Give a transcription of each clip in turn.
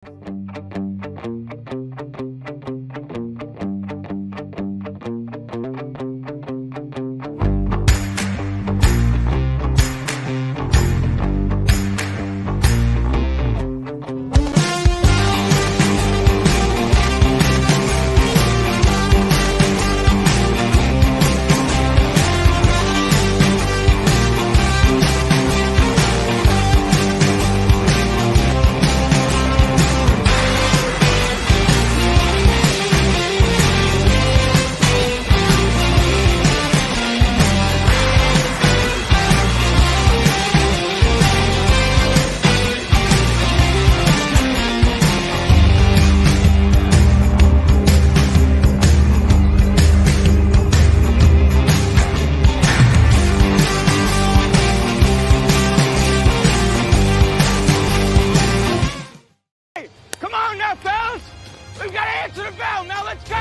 Come on now, fellas! We've got to answer the bell. Now let's go!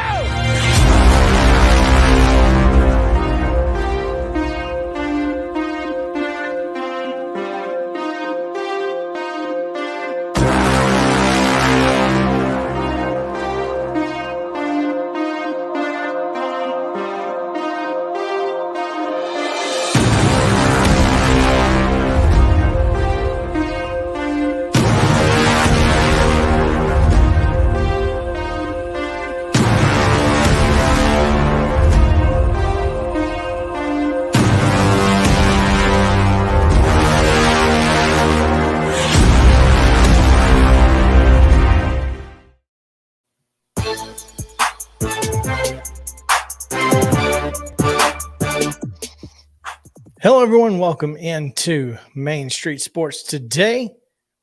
Hello, everyone. Welcome into Main Street Sports today,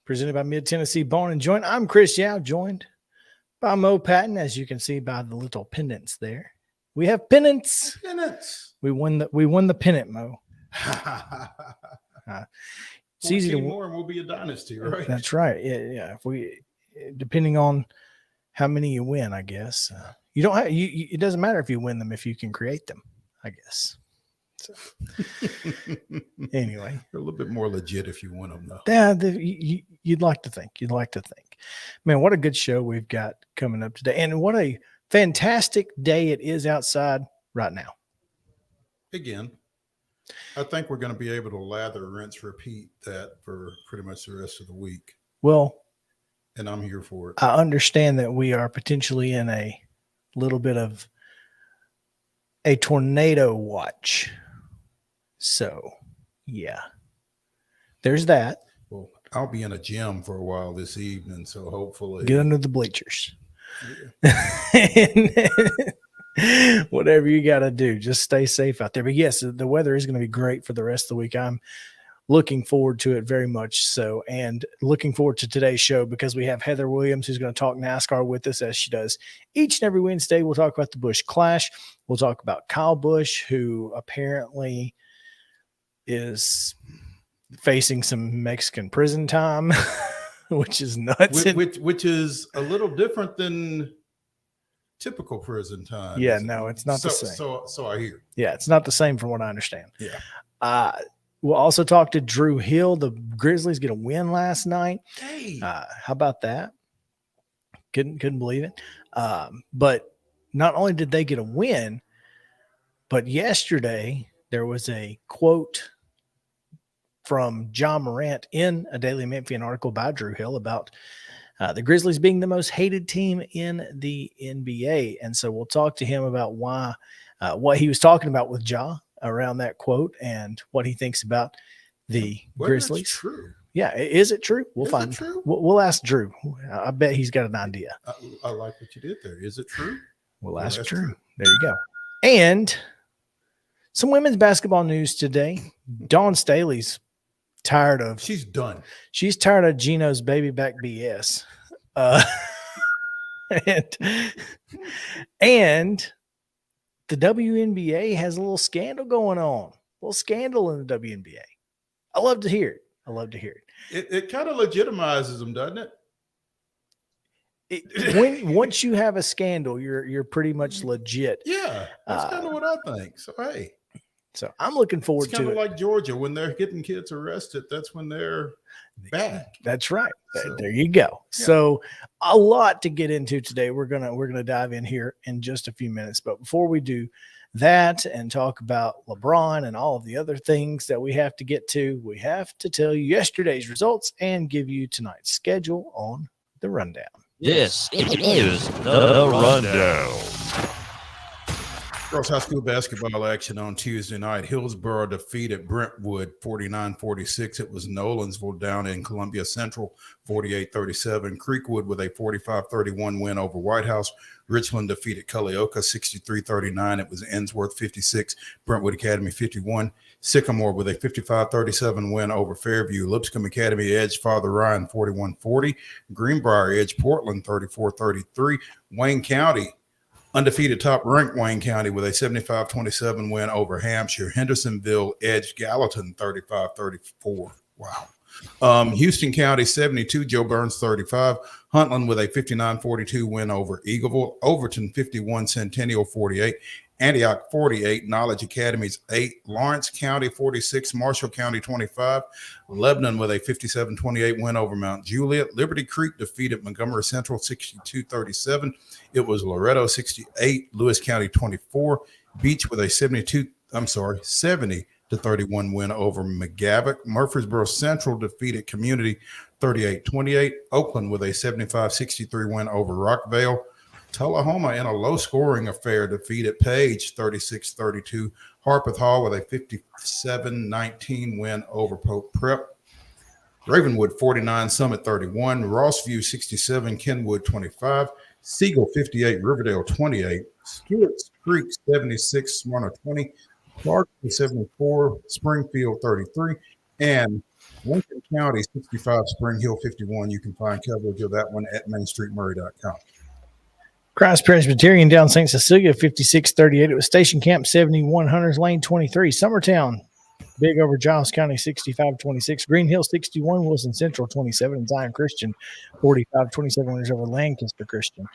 presented by Mid-Tennessee Bone and Joint. I'm Chris Yow, joined by Mo Patton, as you can see by the little pendants there. We have pennants. We won the pennant, Mo. It's easy to more, and we'll be a dynasty, right? That's right. Yeah. If we, depending on how many you win, I guess you don't have. It doesn't matter if you win them if you can create them, I guess. So, anyway, they're a little bit more legit if you win them, though. Yeah, you'd like to think. Man, what a good show we've got coming up today, and what a fantastic day it is outside right now. Again, I think we're going to be able to lather, rinse, repeat that for pretty much the rest of the week. Well, and I'm here for it. I understand that we are potentially in a little bit of a tornado watch. So, yeah, there's that. Well, I'll be in a gym for a while this evening, so hopefully get under the bleachers. Yeah. Whatever you got to do, just stay safe out there. But yes, the weather is going to be great for the rest of the week. I'm looking forward to it very much so, and looking forward to today's show because we have Heather Williams who's going to talk NASCAR with us as she does each and every Wednesday. We'll talk about the Busch Clash. We'll talk about Kyle Busch, who apparently is facing some Mexican prison time, which is nuts. Which is a little different than typical prison time. Yeah, no, it's not the same. So I hear. Yeah, it's not the same from what I understand. Yeah. We'll also talk to Drew Hill. The Grizzlies get a win last night. Hey. How about that? Couldn't believe it. But not only did they get a win, but yesterday there was a quote from John Morant in a Daily Memphian article by Drew Hill about the Grizzlies being the most hated team in the NBA. And so we'll talk to him about why, what he was talking about with Ja around that quote and what he thinks about the Grizzlies. It's true. Yeah. Is it true? We'll find. True? We'll ask Drew. I bet he's got an idea. I like what you did there. Is it true? We'll ask Drew. There you go. And some women's basketball news today. Dawn Staley's tired of. She's done. She's tired of GENO'S baby back BS. And the WNBA has a little scandal going on. A little scandal in the WNBA. I love to hear it. It kind of legitimizes them, doesn't it? Once you have a scandal, you're pretty much legit. Yeah, that's kind of what I think. So hey, So I'm looking forward It's to kind it. of like Georgia. When they're getting kids arrested, that's when they're back. That's right. So, there you go. yeah. So a lot to get into today. We're gonna dive in here in just a few minutes. But before we do that and talk about LeBron and all of the other things that we have to get to, we have to tell you yesterday's results and give you tonight's schedule on the rundown. This is the rundown. Girls high school basketball action on Tuesday night. Hillsborough defeated Brentwood 49-46. It was Nolensville down in Columbia Central 48-37. Creekwood with a 45-31 win over White House. Richland defeated Culleoka 63-39. It was Ensworth 56, Brentwood Academy 51. Sycamore with a 55-37 win over Fairview. Lipscomb Academy edged Father Ryan 41-40. Greenbrier edged Portland 34-33. Wayne County undefeated top-ranked Wayne County with a 75-27 win over Hampshire. Hendersonville edged Gallatin 35-34. Wow. Houston County 72, Joe Burns 35. Huntland with a 59-42 win over Eagleville. Overton 51, Centennial 48. Antioch 48, Knowledge Academies 8, Lawrence County 46, Marshall County 25, Lebanon with a 57-28 win over Mount Juliet. Liberty Creek defeated Montgomery Central 62-37. It was Loretto 68, Lewis County 24, Beach with a 70-31 win over McGavock. Murfreesboro Central defeated Community 38-28. Oakland with a 75-63 win over Rockvale. Tullahoma in a low-scoring affair defeated Page 36-32. Harpeth Hall with a 57-19 win over Pope Prep. Ravenwood 49, Summit 31. Rossview 67, Kenwood 25. Siegel 58, Riverdale 28. Stewart's Creek 76, Smyrna 20. Clark 74, Springfield 33. And Lincoln County 65, Spring Hill 51. You can find coverage of that one at mainstreetmurray.com. Christ Presbyterian down St. Cecilia 56-38. It was Station Camp 71, Hunters Lane 23. Summertown big over Giles County 65-26. Green Hill 61, Wilson Central 27, and Zion Christian 45-27 winners over Lancaster Christian.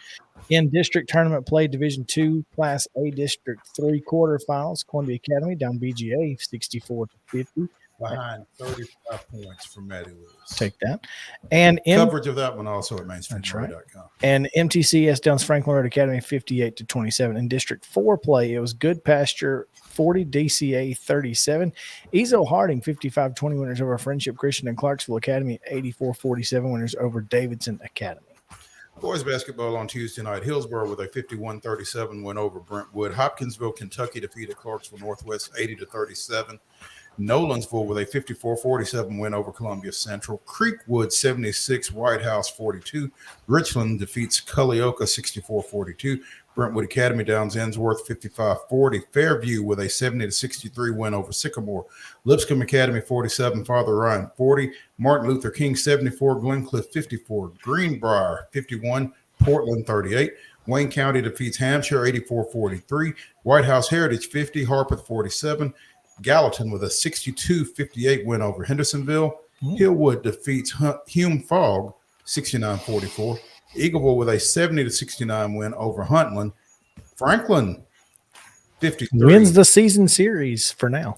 In district tournament play, Division II Class A District 3 quarterfinals, Columbia Academy down BGA 64-50. Behind 35 points from Matty Lewis. Take that. And coverage of that one also at mainstreetmurray.com. Right. And MTCS down Franklin Road Academy 58-27. In District 4 play, it was Good Pasture 40, DCA 37. Ezo Harding 55-20 winners over Friendship Christian, and Clarksville Academy 84-47 winners over Davidson Academy. Boys basketball on Tuesday night. Hillsborough with a 51-37 win over Brentwood. Hopkinsville, Kentucky defeated Clarksville Northwest 80-37. Nolensville with a 54-47 win over Columbia Central. Creekwood 76, White House 42. Richland defeats Culleoka 64-42. Brentwood Academy downs Ensworth 55-40. Fairview with a 70-63 win over Sycamore. Lipscomb Academy 47, Father Ryan 40. Martin Luther King 74, Glencliff 54. Greenbrier 51, Portland 38. Wayne County defeats Hampshire 84-43. White House Heritage 50, Harpeth 47. Gallatin with a 62-58 win over Hendersonville. Hillwood defeats Hume Fogg 69-44. Eagleville with a 70-69 win over Huntland. Franklin 53 wins the season series for now.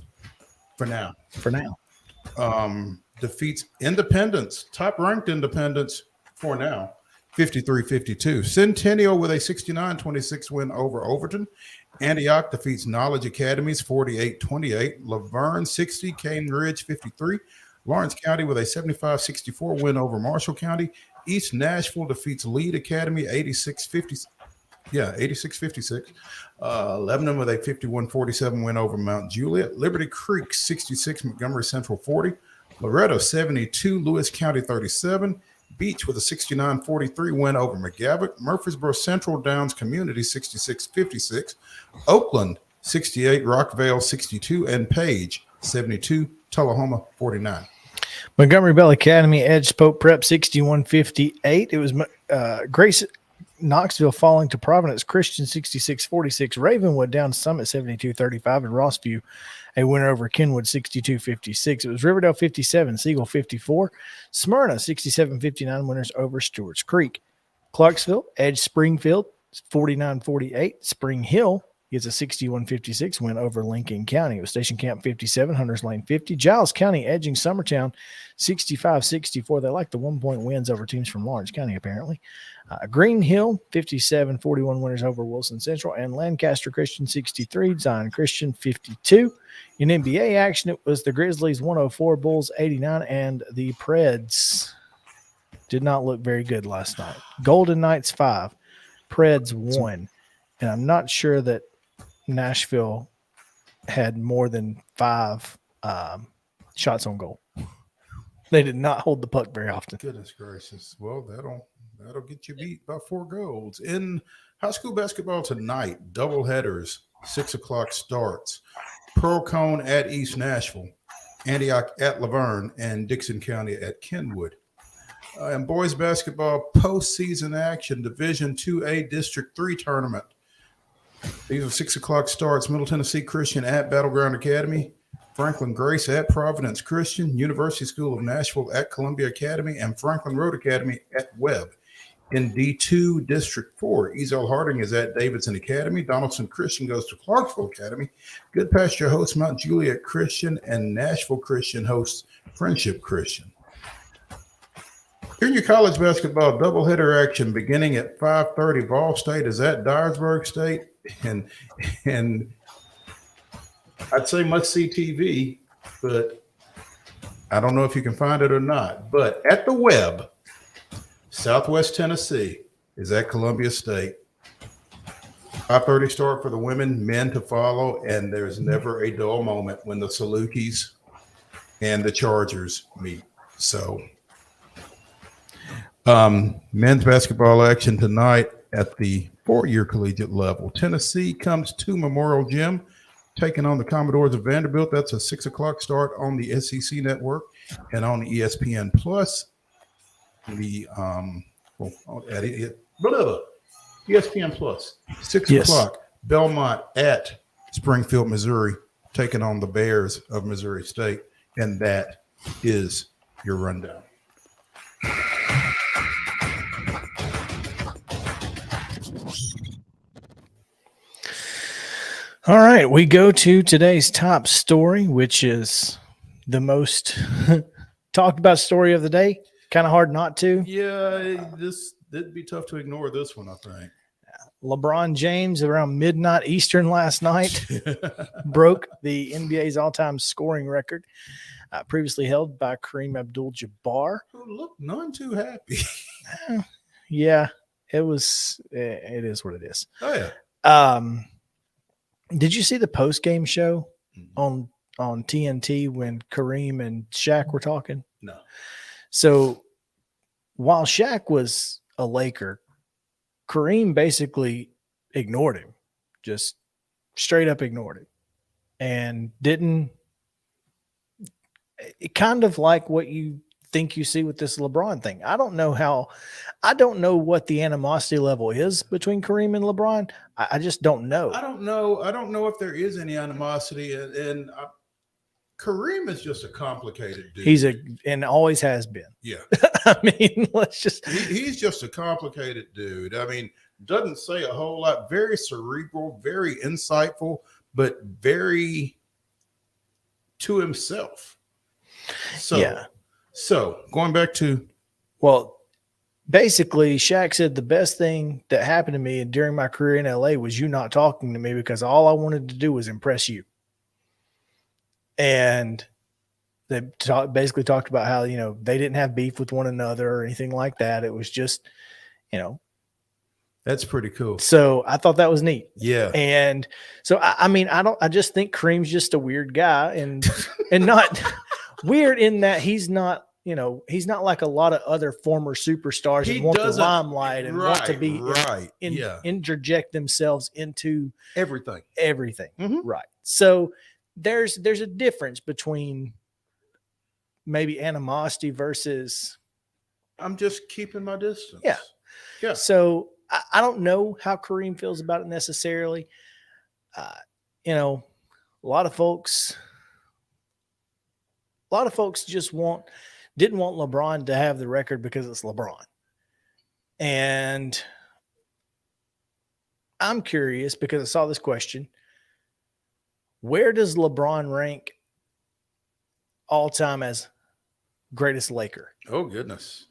Defeats Independence, top-ranked Independence for now, 53-52. Centennial with a 69-26 win over Overton. Antioch defeats Knowledge Academies 48-28. Laverne 60, Cane Ridge 53. Lawrence County with a 75-64 win over Marshall County. East Nashville defeats Lead Academy 86-56. Lebanon with a 51-47 win over Mount Juliet. Liberty Creek 66, Montgomery Central 40. Loretto 72, Lewis County 37. Beach with a 69-43 win over McGavock. Murfreesboro Central downs Community 66-56. Oakland 68, Rockvale 62, and Page 72, Tullahoma 49. Montgomery Bell Academy edged Pope Prep 61-58. It was Grace Knoxville falling to Providence Christian 66-46. Ravenwood down Summit 72-35, and Rossview a winner over Kenwood 62-56. It was Riverdale 57, Siegel 54. Smyrna 67-59 winners over Stewart's Creek. Clarksville edged Springfield 49-48. Spring Hill gets a 61-56 win over Lincoln County. It was Station Camp 57, Hunters Lane 50. Giles County edging Summertown 65-64. They like the 1-point wins over teams from Lawrence County, apparently. Green Hill 57-41 winners over Wilson Central, and Lancaster Christian 63, Zion Christian 52. In NBA action, it was the Grizzlies 104, Bulls 89, and the Preds did not look very good last night. Golden Knights 5, Preds 1, and I'm not sure that Nashville had more than 5 shots on goal. They did not hold the puck very often. Goodness gracious. Well, that'll get you beat by 4 goals. In high school basketball tonight, double headers, 6 o'clock starts. Pearl Cone at East Nashville, Antioch at Laverne, and Dixon County at Kenwood. And boys basketball postseason action, Division 2A District 3 tournament. These are 6 o'clock starts. Middle Tennessee Christian at Battleground Academy, Franklin Grace at Providence Christian, University School of Nashville at Columbia Academy, and Franklin Road Academy at Webb. In D2 District 4, Ezel Harding is at Davidson Academy. Donaldson Christian goes to Clarksville Academy. Good Pasture hosts Mount Juliet Christian, and Nashville Christian hosts Friendship Christian. Junior college basketball doubleheader action beginning at 5:30. Vol State is at Dyersburg State, and I'd say must-see TV, but I don't know if you can find it or not. But at the Web, Southwest Tennessee is at Columbia State. 5:30 start for the women, men to follow, and there's never a dull moment when the Salukis and the Chargers meet. So men's basketball action tonight at the 4-year collegiate level. Tennessee comes to Memorial Gym, taking on the Commodores of Vanderbilt. That's a 6 o'clock start on the SEC network and on ESPN Plus. The ESPN Plus, 6 o'clock. Belmont at Springfield, Missouri, taking on the Bears of Missouri State, and that is your rundown. All right, we go to today's top story, which is the most talked about story of the day. Kind of hard not to. Yeah, it'd be tough to ignore this one, I think. LeBron James around midnight Eastern last night broke the NBA's all-time scoring record, previously held by Kareem Abdul-Jabbar. Who looked none too happy. Yeah, it is what it is. Oh yeah. Did you see the post-game show on TNT when Kareem and Shaq were talking? No. So while Shaq was a Laker, Kareem basically ignored him, just straight up ignored him, and didn't. It kind of like what you think you see with this LeBron thing. I don't know what the animosity level is between Kareem and LeBron. I just don't know. I don't know if there is any animosity, and Kareem is just a complicated dude. And always has been. Yeah. I mean, he's just a complicated dude. I mean, doesn't say a whole lot. Very cerebral, very insightful, but very to himself. So going back to, well, basically, Shaq said the best thing that happened to me during my career in LA was you not talking to me, because all I wanted to do was impress you. And they basically talked about how, they didn't have beef with one another or anything like that. It was just, that's pretty cool. So I thought that was neat. Yeah. And so, I just think Kareem's just a weird guy and not weird in that he's not like a lot of other former superstars and want the limelight and want to be interject themselves into everything. Mm-hmm. Right. So there's a difference between maybe animosity versus I'm just keeping my distance. Yeah. Yeah. So I don't know how Kareem feels about it necessarily. A lot of folks just didn't want LeBron to have the record because it's LeBron. And I'm curious because I saw this question. Where does LeBron rank all time as greatest Laker? Oh, goodness.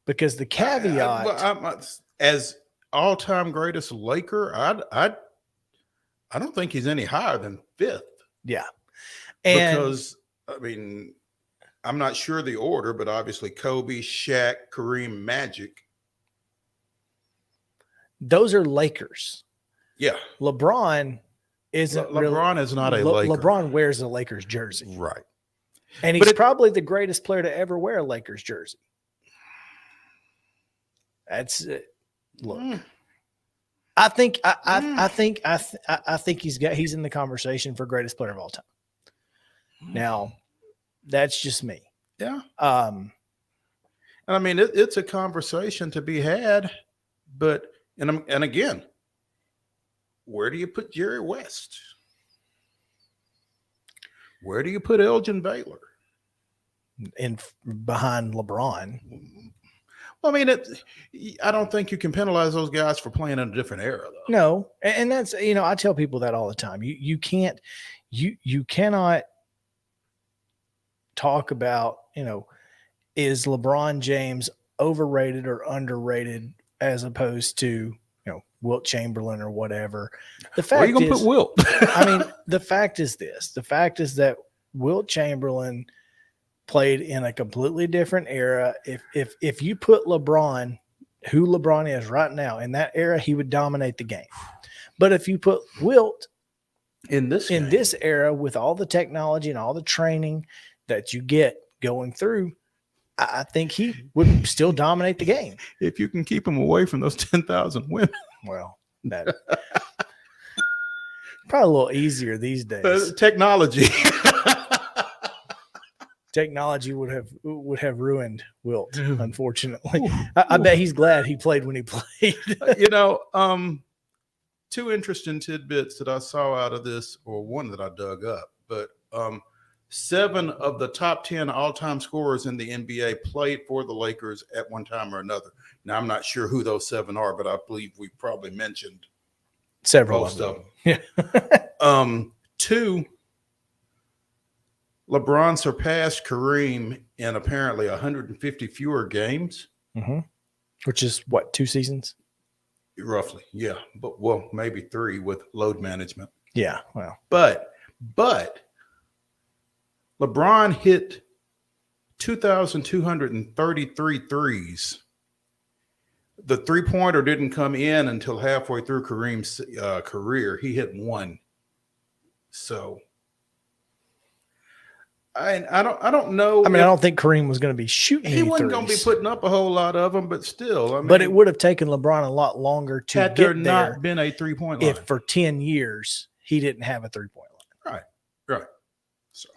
Because the caveat, as all-time greatest Laker, I don't think he's any higher than 5th. yeah. And Because, I mean, I'm not sure the order, but obviously Kobe, Shaq, Kareem, Magic. those are Lakers. Yeah. LeBron isn't really. LeBron is not a Laker. LeBron wears a Lakers jersey. Right. And he's probably the greatest player to ever wear a Lakers jersey. That's it. Look. I think he's in the conversation for greatest player of all time. Now, that's just me. Yeah. And I mean, it's a conversation to be had, but and again, where do you put Jerry West? Where do you put Elgin Baylor? Behind LeBron. Well, I mean, I don't think you can penalize those guys for playing in a different era, though. No, and that's, I tell people that all the time. You cannot talk about, is LeBron James overrated or underrated as opposed to, Wilt Chamberlain or whatever. The fact Where are you going to put Wilt? I mean, the fact is this. The fact is that Wilt Chamberlain played in a completely different era. If you put LeBron, who LeBron is right now, in that era, he would dominate the game. But if you put Wilt in this era with all the technology and all the training that you get going through, I think he would still dominate the game. If you can keep him away from those 10,000 women. Well, that probably a little easier these days. Technology. Technology would have ruined Wilt, unfortunately. I bet he's glad he played when he played. Two interesting tidbits that I saw out of this, or one that I dug up, but 7 of the top 10 all-time scorers in the NBA played for the Lakers at one time or another. Now, I'm not sure who those 7 are, but I believe we probably mentioned several most of them. Yeah. 2, LeBron surpassed Kareem in apparently 150 fewer games. Mm-hmm. Which is what, 2 seasons? Roughly, yeah. But maybe 3 with load management. Yeah, well. But LeBron hit 2,233 threes. The three-pointer didn't come in until halfway through Kareem's career. He hit 1. So I don't know. I mean, I don't think Kareem was going to be shooting. He wasn't going to be putting up a whole lot of them, but still. I mean, but it would have taken LeBron a lot longer to had get there there not been a 3-point line. If for 10 years he didn't have a 3-point line. Right. So,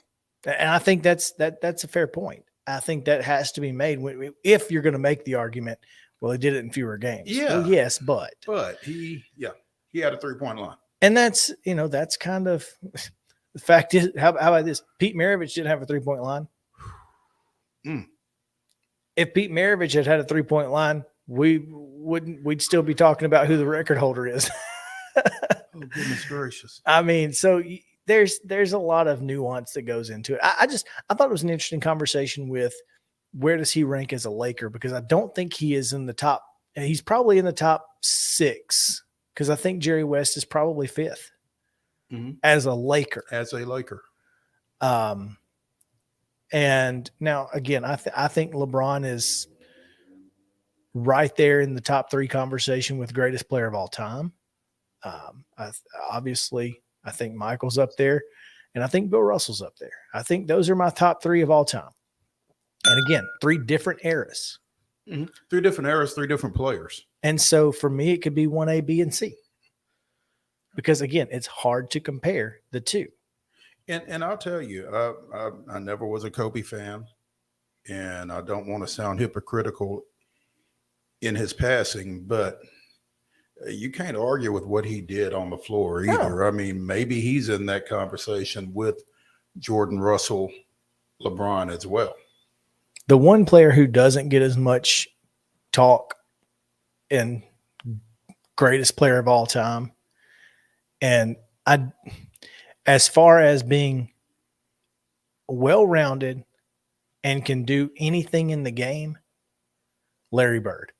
and I think that's a fair point. I think that has to be made if you're going to make the argument. Well, he did it in fewer games. Yeah. Well, yes, but he had a 3-point line, and that's kind of. The fact is, how about this? Pete Maravich didn't have a 3-point line. If Pete Maravich had a 3-point line, we'd still be talking about who the record holder is. Oh, goodness gracious. I mean, so there's a lot of nuance that goes into it. I thought it was an interesting conversation with where does he rank as a Laker, because I don't think he is in the top. He's probably in the top 6 because I think Jerry West is probably 5th. Mm-hmm. As a Laker. And now again, I think LeBron is right there in the top 3 conversation with greatest player of all time. Obviously, I think Michael's up there, and I think Bill Russell's up there. I think those are my top 3 of all time. And again, 3 different eras. Mm-hmm. 3 different eras, 3 different players. And so for me, it could be 1A, B, and C. Because again, it's hard to compare the 2. And I'll tell you, I never was a Kobe fan, and I don't want to sound hypocritical in his passing, but you can't argue with what he did on the floor either. No. I mean, maybe he's in that conversation with Jordan, Russell, LeBron as well. The one player who doesn't get as much talk and greatest player of all time. And as far as being well-rounded and can do anything in the game, Larry Bird.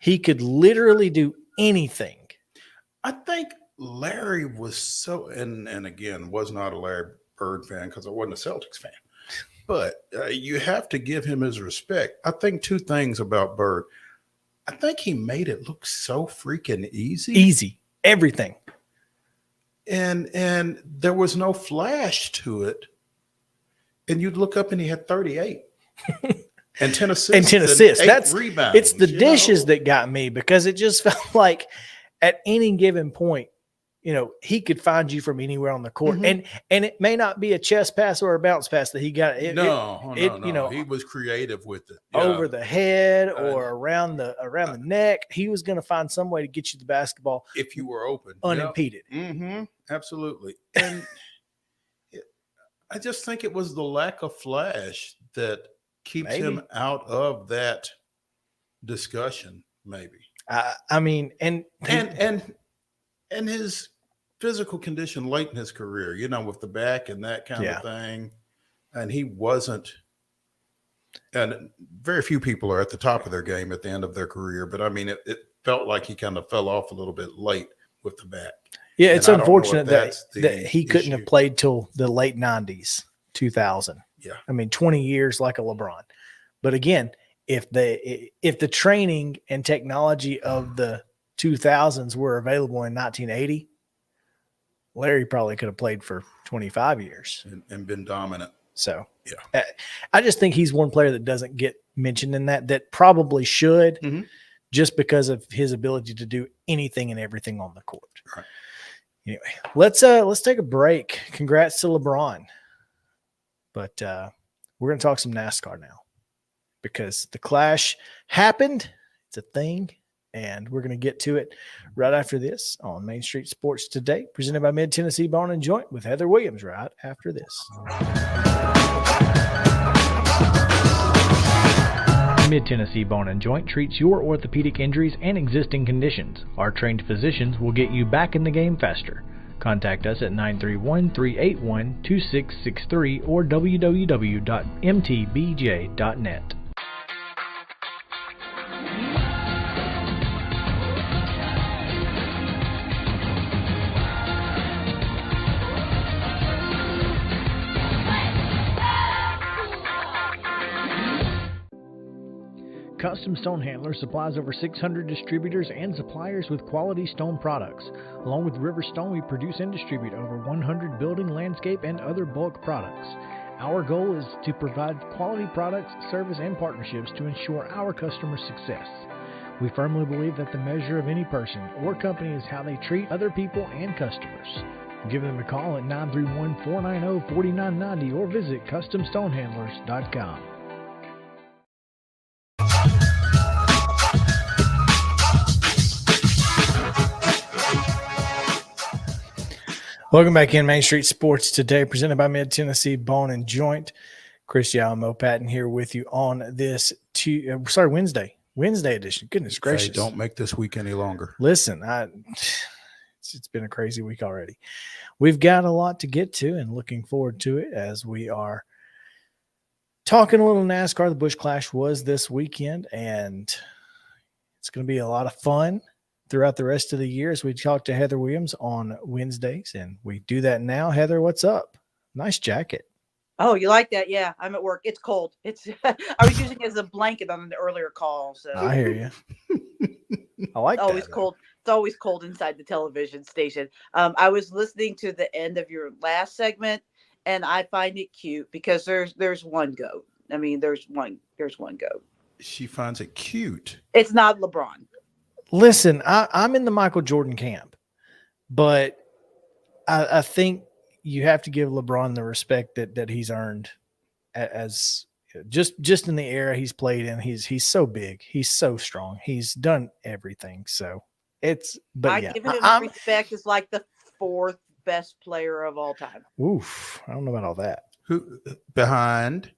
He could literally do anything. I think Larry was so, and again, was not a Larry Bird fan because I wasn't a Celtics fan. But you have to give him his respect. I think two things about Bird. I think he made it look so freaking easy. Easy. Everything. And there was no flash to it. And you'd look up and he had 38. And 10 assists. And 10 assists. That's rebounds. It's the dishes that got me, because it just felt like at any given point, he could find you from anywhere on the court. And it may not be a chest pass or a bounce pass that he got. No. He was creative with it. Over the head or around the neck. He was going to find some way to get you the basketball if you were open, unimpeded. Absolutely. And I just think it was the lack of flash that keeps him out of that discussion. Maybe. I mean, and his physical condition late in his career, with the back and that kind of thing. And he wasn't, and very few people are at the top of their game at the end of their career. But I mean, it felt like he kind of fell off a little bit late with the back. Yeah, it's unfortunate that he couldn't have played till the late 90s, 2000. Yeah. I mean, 20 years like a LeBron. But again, if the training and technology of the 2000s were available in 1980, Larry probably could have played for 25 years and been dominant. So I just think he's one player that doesn't get mentioned in that probably should, just because of his ability to do anything and everything on the court. Right. Anyway, let's take a break. Congrats to LeBron. But we're going to talk some NASCAR now, because the Clash happened. It's a thing. And we're going to get to it right after this on Main Street Sports Today, presented by Mid-Tennessee Bone and Joint with Heather Williams right after this. Mid-Tennessee Bone and Joint treats your orthopedic injuries and existing conditions. Our trained physicians will get you back in the game faster. Contact us at 931-381-2663 or www.mtbj.net. Custom Stone Handlers supplies over 600 distributors and suppliers with quality stone products. Along with River Stone, we produce and distribute over 100 building, landscape, and other bulk products. Our goal is to provide quality products, service, and partnerships to ensure our customers' success. We firmly believe that the measure of any person or company is how they treat other people and customers. Give them a call at 931-490-4990 or visit CustomStonehandlers.com. Welcome back in Main Street Sports Today, presented by Mid-Tennessee Bone and Joint. Chris, Yow and Mo Patton here with you on this Wednesday edition. Goodness gracious. Hey, don't make this week any longer. Listen, it's been a crazy week already. We've got a lot to get to and looking forward to it as we are talking a little NASCAR. The Busch Clash was this weekend, and it's going to be a lot of fun throughout the rest of the year as we talk to Heather Williams on Wednesdays, and we do that now. Heather, what's up? Nice jacket. Oh, you like that? Yeah, I'm at work. It's cold. It's I was using it as a blanket on the earlier call. So I hear you. I like that. Always cold. It's always cold inside the television station. I was listening to the end of your last segment, and I find it cute because there's one goat. I mean, there's one goat. She finds it cute. It's not LeBron. Listen, I'm in the Michael Jordan camp, but I think you have to give LeBron the respect that he's earned as just in the era he's played in. He's so big. He's so strong. He's done everything. So I give him respect as like the fourth best player of all time. Oof. I don't know about all that. Who behind?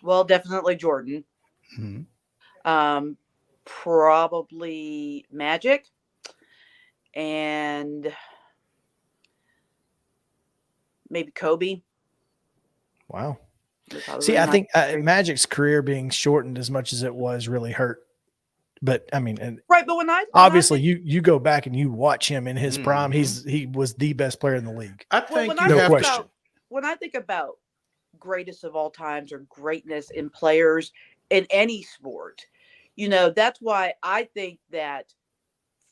Well, definitely Jordan. Mm-hmm. probably Magic, and maybe Kobe. Wow. Probably See, I not think three. Magic's career being shortened as much as it was really hurt. But I mean, and Right, but when I obviously think, you go back and you watch him in his prime, he was the best player in the league. I well, think when you I have think to. about when I think about greatest of all times or greatness in players in any sport, you know, that's why I think that,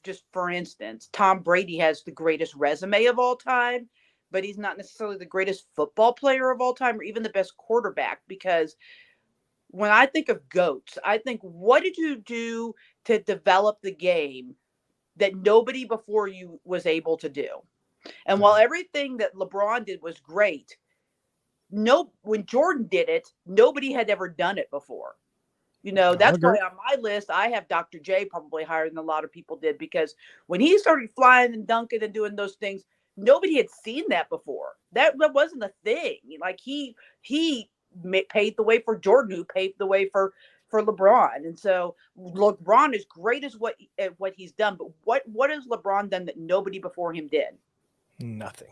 just for instance, Tom Brady has the greatest resume of all time, but he's not necessarily the greatest football player of all time or even the best quarterback. Because when I think of GOATs, I think, what did you do to develop the game that nobody before you was able to do? And while everything that LeBron did was great, when Jordan did it, nobody had ever done it before. You know, that's why on my list, I have Dr. J probably higher than a lot of people did, because when he started flying and dunking and doing those things, nobody had seen that before. That wasn't a thing. Like he paved the way for Jordan, who paved the way for LeBron. And so LeBron is great as what he's done, but what has LeBron done that nobody before him did? Nothing.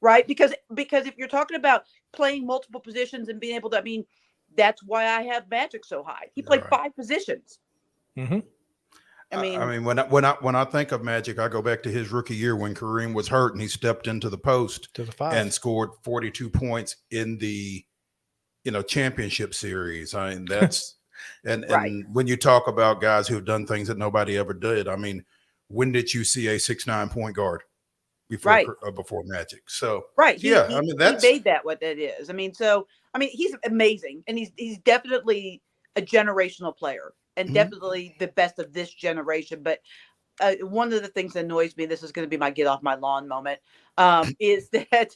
Right? Because if you're talking about playing multiple positions and being able to, I mean, that's why I have Magic so high. He played 5 positions. Mm-hmm. I mean, when I think of Magic, I go back to his rookie year when Kareem was hurt and he stepped into the post to the 5 and scored 42 points in the championship series. I mean, that's and when you talk about guys who have done things that nobody ever did, I mean, when did you see a 6'9" point guard before Magic? So he made that what that is. I mean, he's amazing, and he's definitely a generational player, and definitely the best of this generation. But one of the things that annoys me, this is going to be my get off my lawn moment, is that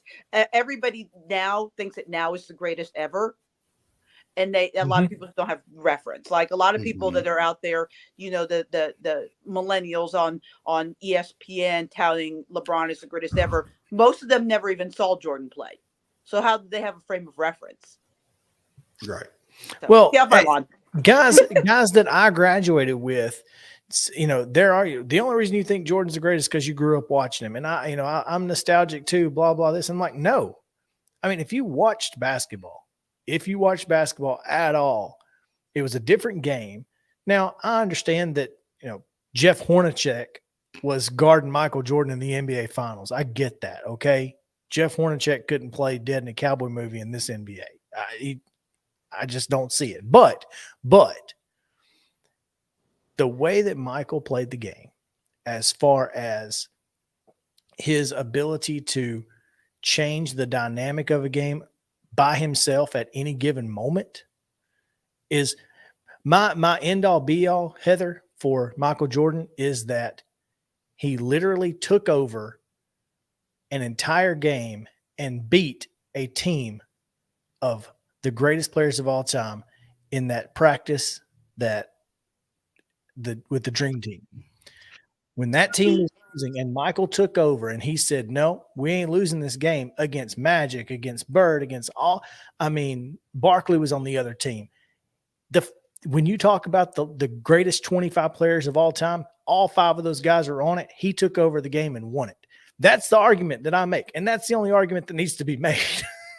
everybody now thinks that now is the greatest ever. And a lot of people don't have reference. Like a lot of people that are out there, you know, the millennials on ESPN touting LeBron is the greatest ever. Most of them never even saw Jordan play. So how did they have a frame of reference? Right. So, well, guys that I graduated with, you know, the only reason you think Jordan's the greatest is because you grew up watching him. And I'm nostalgic too, blah, blah, this. I'm like, no. I mean, if you watched basketball at all, it was a different game. Now, I understand that, you know, Jeff Hornacek was guarding Michael Jordan in the NBA Finals. I get that, okay? Jeff Hornacek couldn't play dead in a cowboy movie in this NBA. I just don't see it. But the way that Michael played the game, as far as his ability to change the dynamic of a game by himself at any given moment, is my end all be all, Heather, for Michael Jordan, is that he literally took over an entire game and beat a team of the greatest players of all time in that practice with the dream team. When that team was losing and Michael took over and he said, no, we ain't losing this game against Magic, against Bird, against all. I mean, Barkley was on the other team. When you talk about the greatest 25 players of all time, all 5 of those guys are on it. He took over the game and won it. That's the argument that I make. And that's the only argument that needs to be made.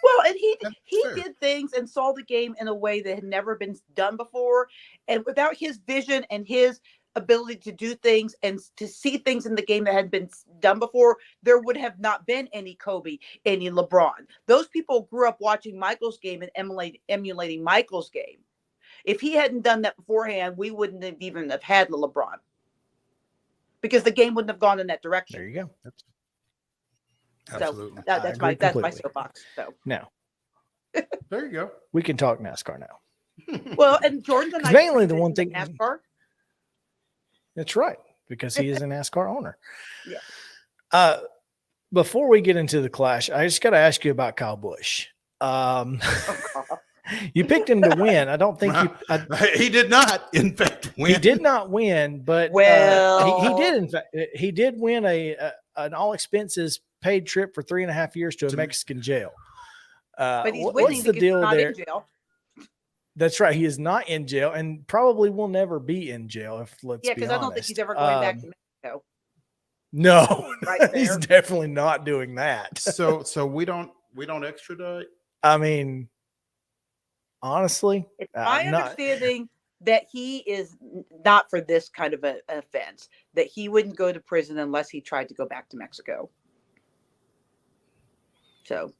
Well, and he did things and saw the game in a way that had never been done before. And without his vision and his ability to do things and to see things in the game that had been done before, there would have not been any Kobe, any LeBron. Those people grew up watching Michael's game and emulating Michael's game. If he hadn't done that beforehand, we wouldn't have even have had LeBron, because the game wouldn't have gone in that direction. There you go. Absolutely. So that's my soapbox. So now, there you go. We can talk NASCAR now. Well, and Jordan's a nice mainly the one thing. NASCAR. That's right, because he is a NASCAR owner. Yeah. Before we get into the clash, I just got to ask you about Kyle Busch. You picked him to win. I don't think he did not, in fact, win. He did not win, but he did. In fact, he did win an all expenses paid trip for 3.5 years to a Mexican jail. But he's what's winning the because deal he's not there? in jail. That's right. He is not in jail and probably will never be in jail. If let's Yeah, be because honest. I don't think he's ever going back to Mexico. No, Right he's there. definitely not doing that. So we don't extradite. I mean, honestly, It's my not. understanding that he is not for this kind of an offense, that he wouldn't go to prison unless he tried to go back to Mexico. So,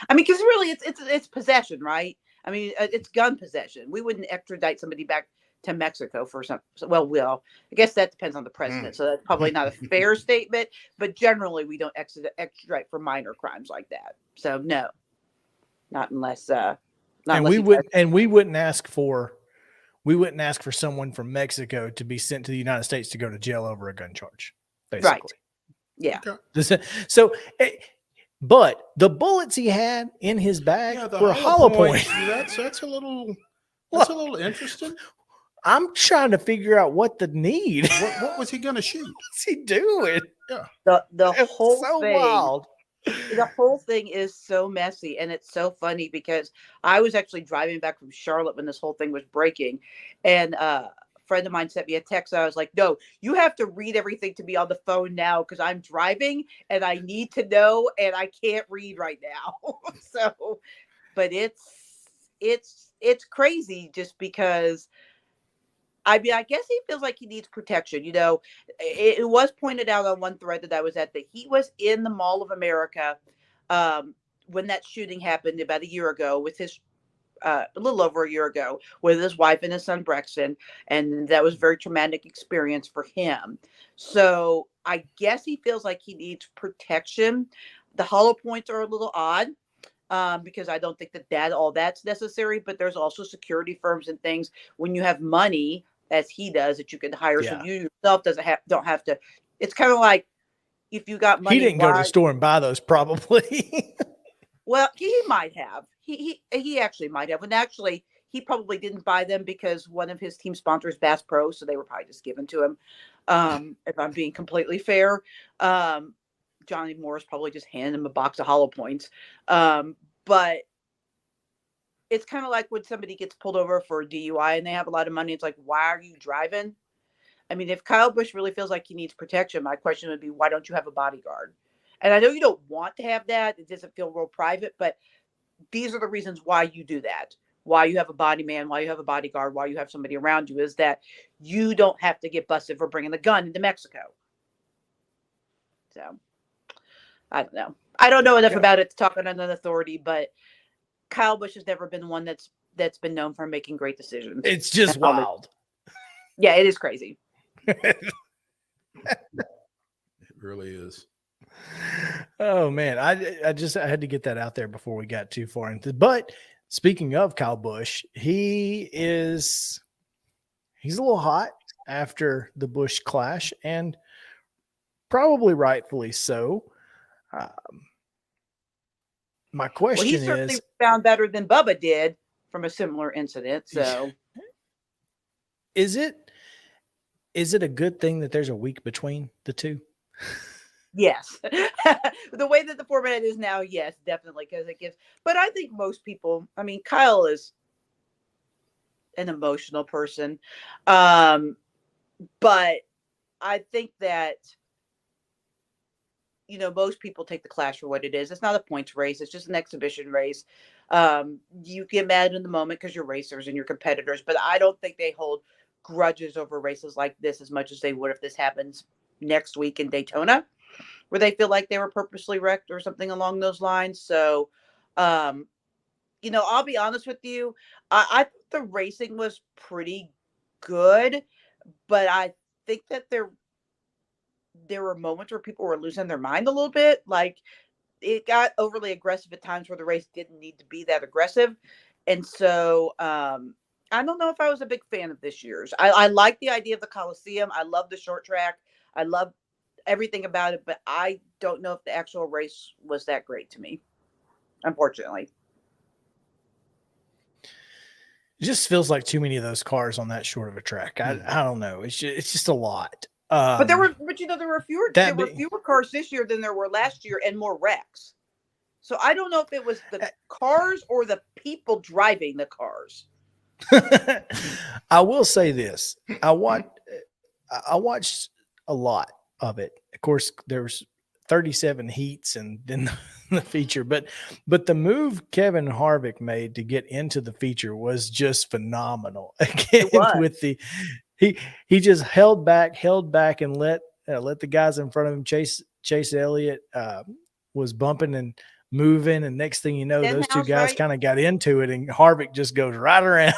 I mean, because really it's possession, right? I mean, it's gun possession. We wouldn't extradite somebody back to Mexico for some. Well, I guess that depends on the president. So that's probably not a fair statement. But generally, we don't extradite for minor crimes like that. So no, not unless. And we wouldn't ask for someone from Mexico to be sent to the United States to go to jail over a gun charge. Basically, right? Yeah. Okay. So. But the bullets he had in his bag were hollow points. That's a little interesting. I'm trying to figure out what the need. What was he going to shoot? What's he doing? Yeah. The whole so thing. Wild. The whole thing is so messy, and it's so funny because I was actually driving back from Charlotte when this whole thing was breaking, and friend of mine sent me a text. I was like, no, you have to read everything to me on the phone now because I'm driving and I need to know and I can't read right now. So, but it's crazy just because I mean, I guess he feels like he needs protection. You know, it was pointed out on one thread that I was at that he was in the Mall of America when that shooting happened about a year ago with his a little over a year ago with his wife and his son Brexton, and that was a very traumatic experience for him. So I guess he feels like he needs protection. The hollow points are a little odd because I don't think that's necessary, but there's also security firms and things when you have money as he does that you can hire. Yeah. So you yourself don't have to. It's kind of like if you got money. He didn't go to the store and buy those probably. Well, he might have. He actually might have. And actually, he probably didn't buy them because one of his team sponsors, Bass Pro, so they were probably just given to him. If I'm being completely fair, Johnny Morris probably just handed him a box of hollow points. But it's kind of like when somebody gets pulled over for a DUI and they have a lot of money. It's like, why are you driving? I mean, if Kyle Busch really feels like he needs protection, my question would be, why don't you have a bodyguard? And I know you don't want to have that. It doesn't feel real private, but these are the reasons why you do that. Why you have a body man, why you have a bodyguard, why you have somebody around you is that you don't have to get busted for bringing a gun into Mexico. So, I don't know. I don't know enough about it to talk on an authority, but Kyle Busch has never been one that's been known for making great decisions. It's just wild. Yeah, it is crazy. It really is. Oh man, I had to get that out there before we got too far into. But speaking of Kyle Busch, he's a little hot after the Busch clash, and probably rightfully so. My question he certainly found better than Bubba did from a similar incident. So, is it a good thing that there's a week between the two? Yes. The way that the format is now, yes, definitely, because it gives. But I think most people, I mean, Kyle is an emotional person. But I think that, you know, most people take the clash for what it is. It's not a points race. It's just an exhibition race. You get mad in the moment because you're racers and you're competitors, but I don't think they hold grudges over races like this as much as they would if this happens next week in Daytona, where they feel like they were purposely wrecked or something along those lines. So, you know, I'll be honest with you. I thought the racing was pretty good, but I think that there were moments where people were losing their mind a little bit. Like it got overly aggressive at times where the race didn't need to be that aggressive. And so, I don't know if I was a big fan of this year's. I like the idea of the Coliseum. I love the short track. I love everything about it, but I don't know if the actual race was that great to me, unfortunately. It just feels like too many of those cars on that short of a track. I don't know. It's just a lot. But you know, there were fewer cars this year than there were last year, and more wrecks. So I don't know if it was the cars or the people driving the cars. I will say this. I watched a lot of it. Of course, there's 37 heats and then the feature, but the move Kevin Harvick made to get into the feature was just phenomenal. Again, with the he just held back and let the guys in front of him. Chase Elliott was bumping and moving, and next thing you know, those two guys kind of got into it, and Harvick just goes right around.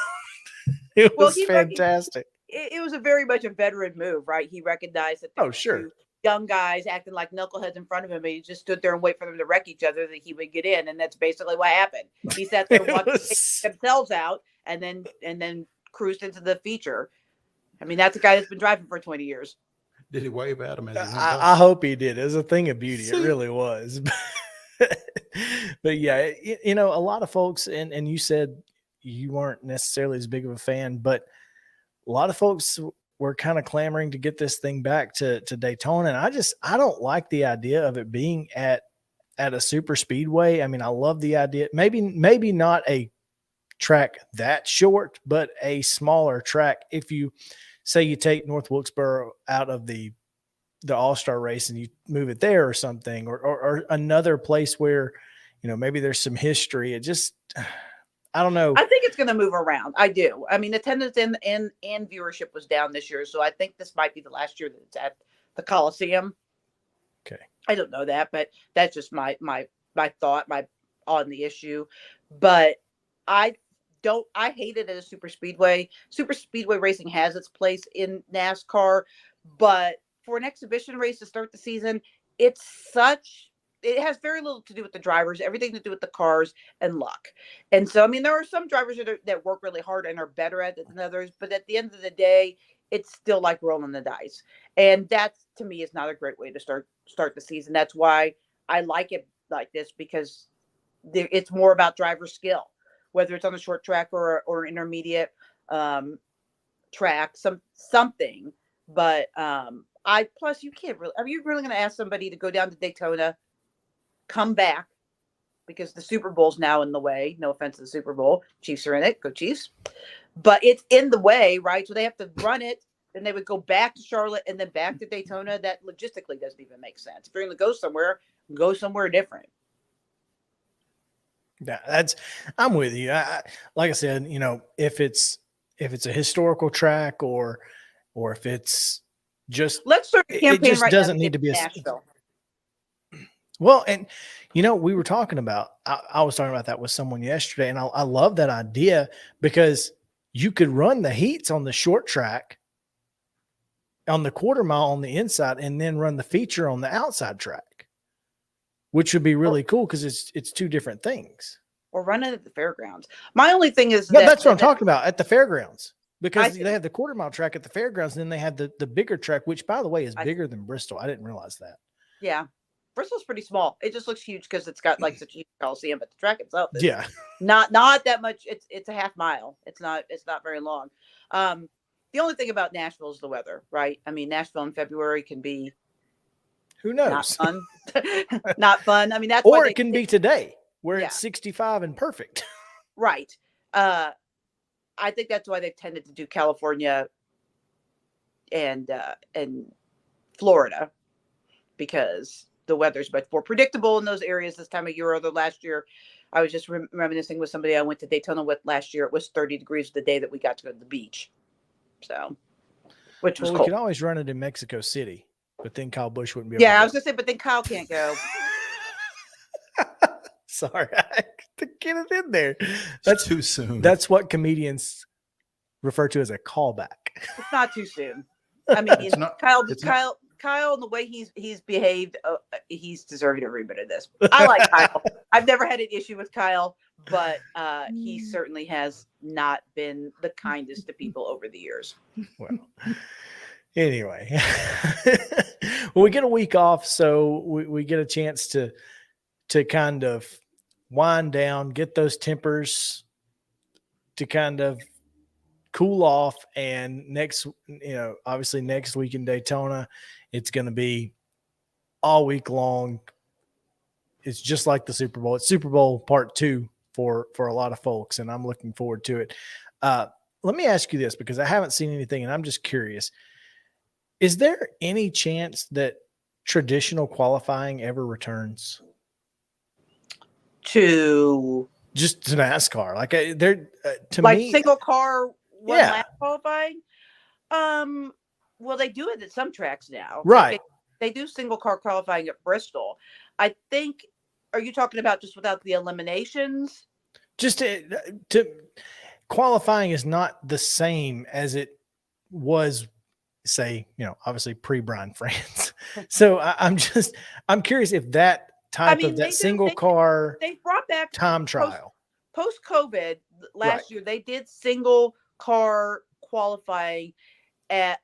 It was fantastic. It was a very much a veteran move, right? He recognized that there were two young guys acting like knuckleheads in front of him, and he just stood there and wait for them to wreck each other that he would get in, and that's basically what happened. He sat there and watched themselves out, and then cruised into the feature. I mean, that's a guy that's been driving for 20 years. Did he wave at him? I hope he did. It was a thing of beauty. It really was. But yeah, a lot of folks, and you said you weren't necessarily as big of a fan, but a lot of folks were kind of clamoring to get this thing back to Daytona. And I don't like the idea of it being at a super speedway. I mean, I love the idea. Maybe not a track that short, but a smaller track. If you say you take North Wilkesboro out of the All-Star race and you move it there or something, or another place where, maybe there's some history. It just, I don't know. I think it's going to move around. I do. I mean, attendance and viewership was down this year, so I think this might be the last year that it's at the Coliseum. Okay. I don't know that, but that's just my thought on the issue. But I hate it as a super speedway. Super speedway racing has its place in NASCAR, but for an exhibition race to start the season, it has very little to do with the drivers, everything to do with the cars and luck. And so, I mean, there are some drivers that work really hard and are better at it than others, but at the end of the day, it's still like rolling the dice. And that, to me, is not a great way to start the season. That's why I like it like this, because it's more about driver skill, whether it's on a short track or an intermediate track, something. But plus you can't really. Are you really going to ask somebody to go down to Daytona, come back, because the Super Bowl's now in the way? No offense to the Super Bowl, Chiefs are in it, go Chiefs. But it's in the way, right? So they have to run it, then they would go back to Charlotte and then back to Daytona. That logistically doesn't even make sense. If you're going to go somewhere different. Yeah, I'm with you. Like I said, if it's a historical track or if it's just, let's start a campaign. It just right doesn't now need to be Nashville. Well, and we were talking about, I was talking about that with someone yesterday, and I love that idea, because you could run the heats on the short track on the quarter mile on the inside, and then run the feature on the outside track, which would be really cool, because it's two different things. Or run it at the fairgrounds. My only thing is that's what I'm talking about, at the fairgrounds, because they have the quarter mile track at the fairgrounds, and then they have the bigger track, which, by the way, is bigger than Bristol. I didn't realize that. Yeah. Bristol's pretty small. It just looks huge because it's got like such a huge Coliseum, but the track itself is not that much. It's a half mile. It's not very long. The only thing about Nashville is the weather, right? I mean, Nashville in February can be, who knows, not fun. Not fun. I mean, that's or it can be today where it's 65 and perfect. Right. I think that's why they've tended to do California and Florida, because the weather's much more predictable in those areas this time of year. Although last year, I was just reminiscing with somebody I went to Daytona with last year. It was 30 degrees the day that we got to go to the beach. So, which was cold. We could always run it in Mexico City, but then Kyle Busch wouldn't be able to I was going to say, but then Kyle can't go. Sorry, I had to get it in there. That's too soon. That's what comedians refer to as a callback. It's not too soon. I mean, Kyle, and the way he's behaved, he's deserving every bit of this. I like Kyle. I've never had an issue with Kyle, but he certainly has not been the kindest to people over the years. Well, anyway, well, we get a week off, so we get a chance to kind of wind down, get those tempers to kind of cool off. And obviously next week in Daytona, it's going to be all week long. It's just like the Super Bowl. It's Super Bowl part 2 for a lot of folks, and I'm looking forward to it. Let me ask you this, because I haven't seen anything and I'm just curious. Is there any chance that traditional qualifying ever returns To just to NASCAR? Like they're to like me, single car one Yeah. lap qualifying. Well, they do it at some tracks now. Right. Like they do single car qualifying at Bristol. I think. Are you talking about just without the eliminations? just to qualifying is not the same as it was, say, obviously pre-Brian France. So I'm curious if that type of that single car They brought back time trial. Post COVID last year. They did single car qualifying at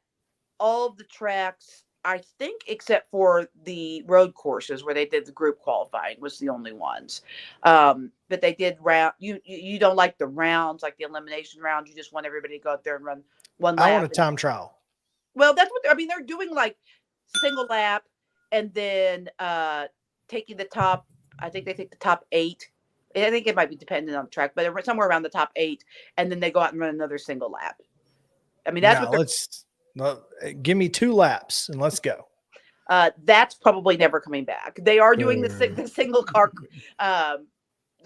all of the tracks, I think, except for the road courses where they did the group qualifying was the only ones. But they did round. You don't like the rounds, like the elimination rounds. You just want everybody to go out there and run one lap. I want a time trial. Well, that's what they're doing, like single lap, and then taking the top. I think they take the top 8. I think it might be dependent on the track, but they're somewhere around the top 8, and then they go out and run another single lap. I mean, that's give me 2 laps and let's go. That's probably never coming back. They are doing the single car, the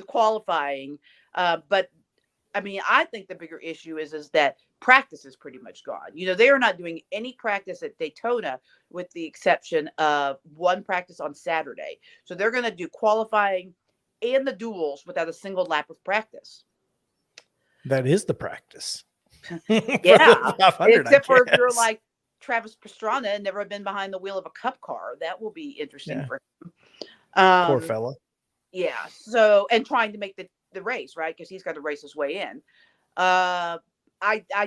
qualifying, but I mean, I think the bigger issue is that practice is pretty much gone. They are not doing any practice at Daytona, with the exception of one practice on Saturday. So they're going to do qualifying and the duels without a single lap of practice. That is the practice. Yeah, except for if you're like Travis Pastrana and never been behind the wheel of a Cup car, that will be interesting for him. Poor fella. Yeah. So, and trying to make the race, right? Because he's got to race his way in. I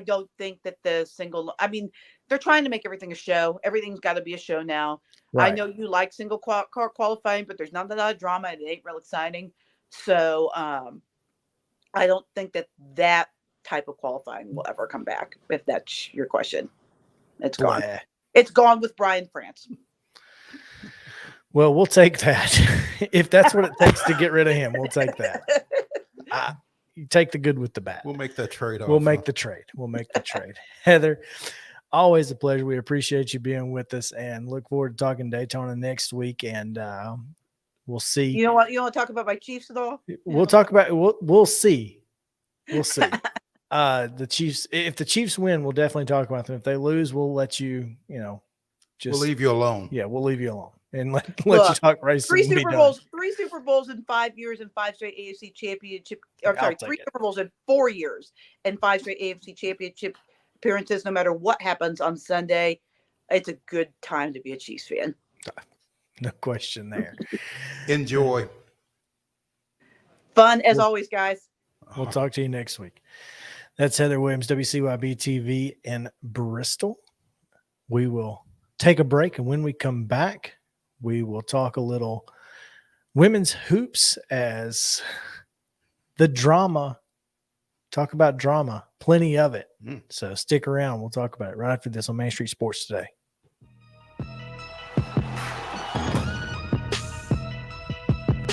don't think that the single. I mean, they're trying to make everything a show. Everything's got to be a show now. Right. I know you like single car qualifying, but there's not a lot of drama. And it ain't real exciting. So, I don't think that type of qualifying will ever come back, if that's your question. It's gone. Yeah. It's gone with Brian France. Well, we'll take that. If that's what it takes to get rid of him, we'll take that. You take the good with the bad. We'll make that trade. We'll make the trade. Heather, always a pleasure. We appreciate you being with us and look forward to talking Daytona next week. And we'll see. You want to talk about my Chiefs at all? We'll talk about it. We'll see. We'll see. The Chiefs, if the Chiefs win, we'll definitely talk about them. If they lose, we'll let you, just we'll leave you alone. Yeah, we'll leave you alone and let you talk race. 3 Super Bowls in 5 years and 5 straight AFC championship. Or sorry, 3 Super Bowls in 4 years and 5 straight AFC championship appearances. No matter what happens on Sunday, it's a good time to be a Chiefs fan. No question there. Enjoy. Fun as always, guys. We'll talk to you next week. That's Heather Williams, WCYB TV in Bristol. We will take a break, and when we come back, we will talk a little women's hoops as the drama. Talk about drama, plenty of it. So stick around. We'll talk about it right after this on Main Street Sports Today.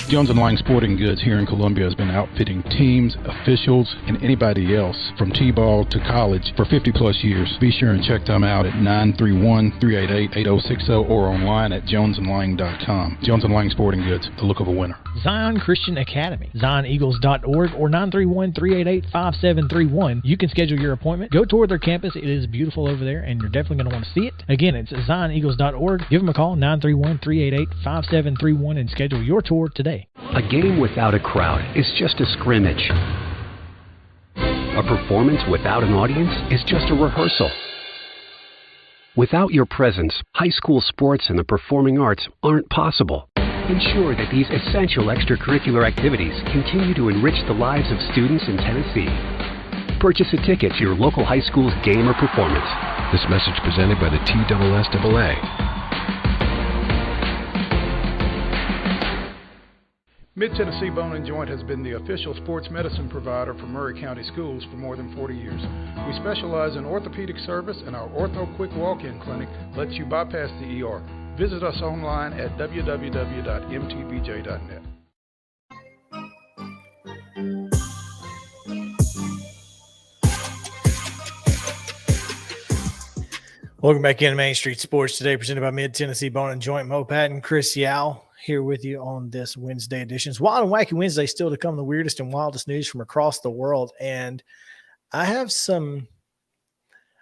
Jones & Lang Sporting Goods here in Columbia has been outfitting teams, officials, and anybody else from T-ball to college for 50-plus years. Be sure and check them out at 931-388-8060 or online at jonesandlang.com. Jones & Lang Sporting Goods, the look of a winner. Zion Christian Academy, zioneagles.org or 931-388-5731. You can schedule your appointment. Go tour their campus. It is beautiful over there, and you're definitely going to want to see it. Again, it's zioneagles.org. Give them a call, 931-388-5731, and schedule your tour today. A game without a crowd is just a scrimmage. A performance without an audience is just a rehearsal. Without your presence, high school sports and the performing arts aren't possible. Ensure that these essential extracurricular activities continue to enrich the lives of students in Tennessee. Purchase a ticket to your local high school's game or performance. This message presented by the TSSAA. Mid-Tennessee Bone & Joint has been the official sports medicine provider for Murray County Schools for more than 40 years. We specialize in orthopedic service, and our Ortho Quick Walk-In Clinic lets you bypass the ER. Visit us online at www.mtbj.net. Welcome back into Main Street Sports today, presented by Mid-Tennessee Bone and Joint. Mo Patton, Chris Yow here with you on this Wednesday edition. It's Wild and Wacky Wednesday, still to come, the weirdest and wildest news from across the world. And I have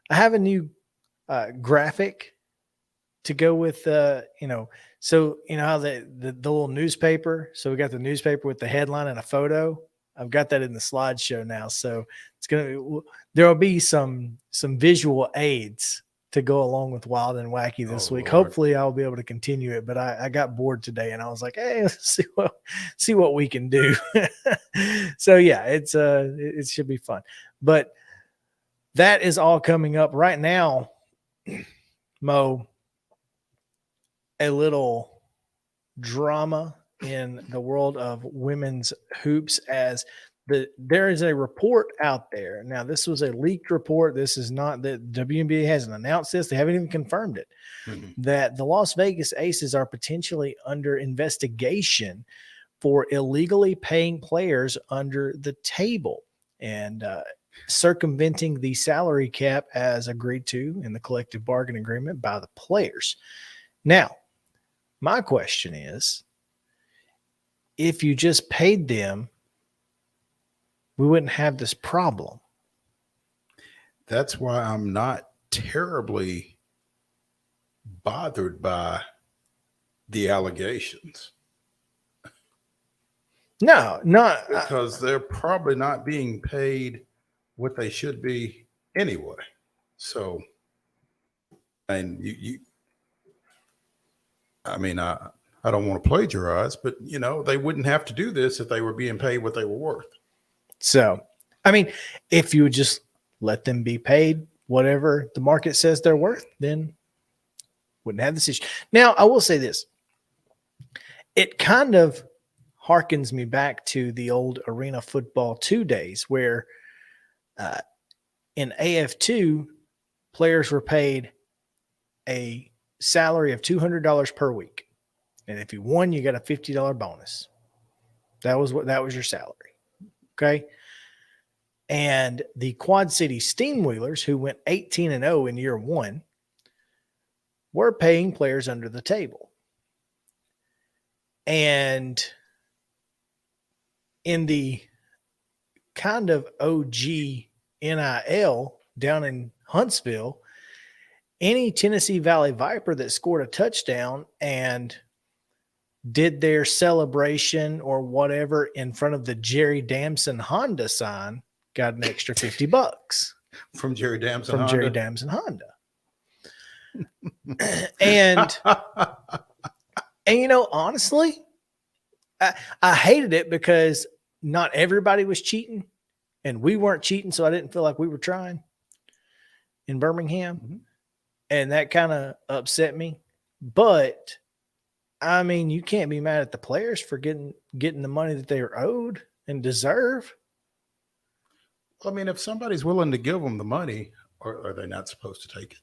a new graphic to go with, so you know how the little newspaper. So we got the newspaper with the headline and a photo. I've got that in the slideshow now. So there will be some visual aids to go along with Wild and Wacky this week. Lord. Hopefully I'll be able to continue it, but I got bored today and I was like, hey, let's see what we can do. So yeah, it should be fun. But that is all coming up right now. Mo, a little drama in the world of women's hoops as there is a report out there. Now, this was a leaked report. This is not that WNBA hasn't announced this. They haven't even confirmed it, that the Las Vegas Aces are potentially under investigation for illegally paying players under the table and circumventing the salary cap as agreed to in the collective bargaining agreement by the players. Now, my question is, if you just paid them, we wouldn't have this problem. That's why I'm not terribly bothered by the allegations. No, not because they're probably not being paid what they should be anyway. So, and I don't want to plagiarize, but they wouldn't have to do this if they were being paid what they were worth. So, if you would just let them be paid whatever the market says they're worth, then wouldn't have this issue. Now, I will say this. It kind of harkens me back to the old Arena Football 2 days where in AF2, players were paid a salary of $200 per week. And if you won, you got a $50 bonus. That was your salary. Okay. And the Quad City Steamwheelers, who went 18-0 in year one, were paying players under the table. And in the kind of OG NIL down in Huntsville, any Tennessee Valley Viper that scored a touchdown and did their celebration or whatever in front of the Jerry Damson Honda sign got an extra $50 from Jerry Damson from Honda. Jerry Damson Honda. and honestly, I hated it because not everybody was cheating and we weren't cheating. So I didn't feel like we were trying in Birmingham. Mm-hmm. And that kind of upset me. But you can't be mad at the players for getting the money that they are owed and deserve. If somebody's willing to give them the money, are they not supposed to take it?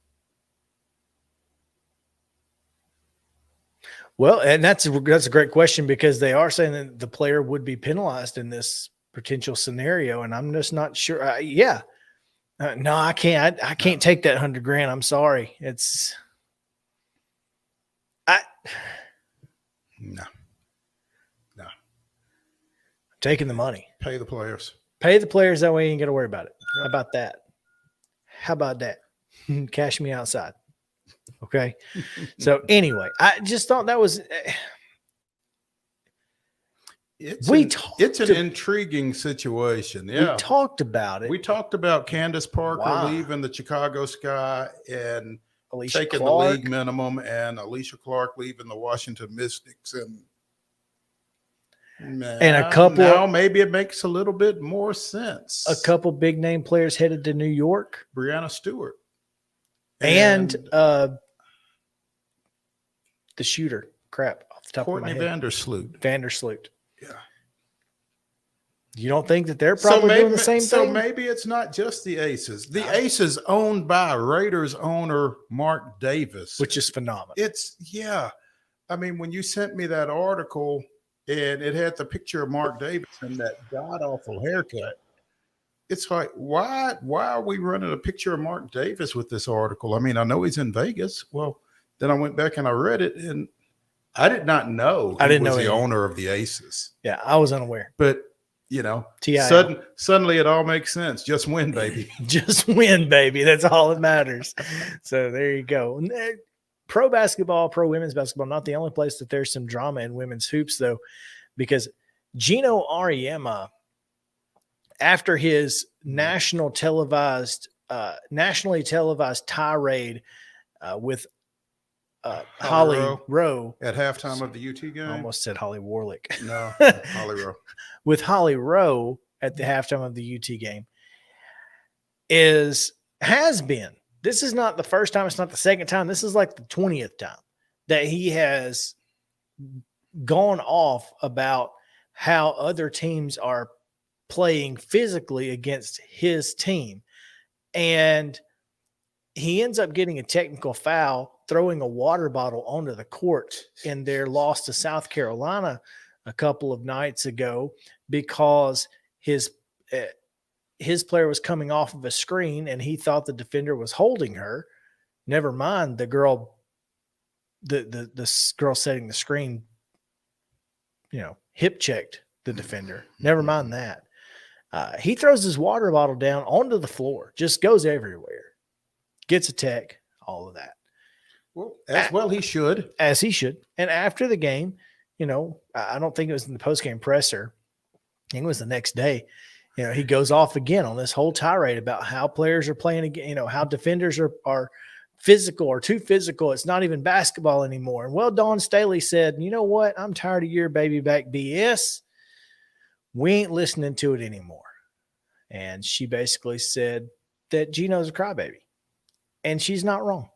Well, and that's a great question because they are saying that the player would be penalized in this potential scenario, and I'm just not sure. No, I can't. I can't take that $100,000. I'm sorry. No. I'm taking the money. Pay the players. Pay the players. That way you ain't got to worry about it. How about that? How about that? Cash me outside. Okay. So anyway, I just thought that was. It's an intriguing situation. Yeah. We talked about it. We talked about Candace Parker leaving the Chicago Sky and Alicia taking Clark. the league minimum, and Alicia Clark leaving the Washington Mystics, and a couple. Now maybe it makes a little bit more sense. A couple big name players headed to New York. Breanna Stewart and the shooter. Crap, off the top Courtney of my head. Vandersloot. Yeah. You don't think that they're probably doing the same thing? So maybe it's not just the Aces. The Aces owned by Raiders owner Mark Davis. Which is phenomenal. When you sent me that article and it had the picture of Mark Davis and that god-awful haircut, it's like, why are we running a picture of Mark Davis with this article? I mean, I know he's in Vegas. Well, then I went back and I read it, and I did not know he was the owner of the Aces. Yeah, I was unaware. But, suddenly it all makes sense. Just win, baby. Just win, baby. That's all that matters. So there you go. Pro basketball, pro women's basketball, not the only place that there's some drama in women's hoops, though, because Geno Auriemma, after his nationally televised tirade with Holly Rowe at halftime of the UT game. I almost said Holly Warlick. No, Holly Rowe. With Holly Rowe at the halftime of the UT game has been. This is not the first time. It's not the second time. This is like the 20th time that he has gone off about how other teams are playing physically against his team. And he ends up getting a technical foul, throwing a water bottle onto the court in their loss to South Carolina a couple of nights ago, because his player was coming off of a screen and he thought the defender was holding her. Never mind, the girl setting the screen, hip checked the defender. Never mind that. He throws his water bottle down onto the floor, just goes everywhere, gets a tech, all of that. Well, he should. As he should. And after the game, I don't think it was in the post-game presser. I think it was the next day. He goes off again on this whole tirade about how players are playing again, how defenders are physical or too physical. It's not even basketball anymore. And Dawn Staley said, you know what? I'm tired of your baby back BS. We ain't listening to it anymore. And she basically said that Geno's a crybaby. And she's not wrong.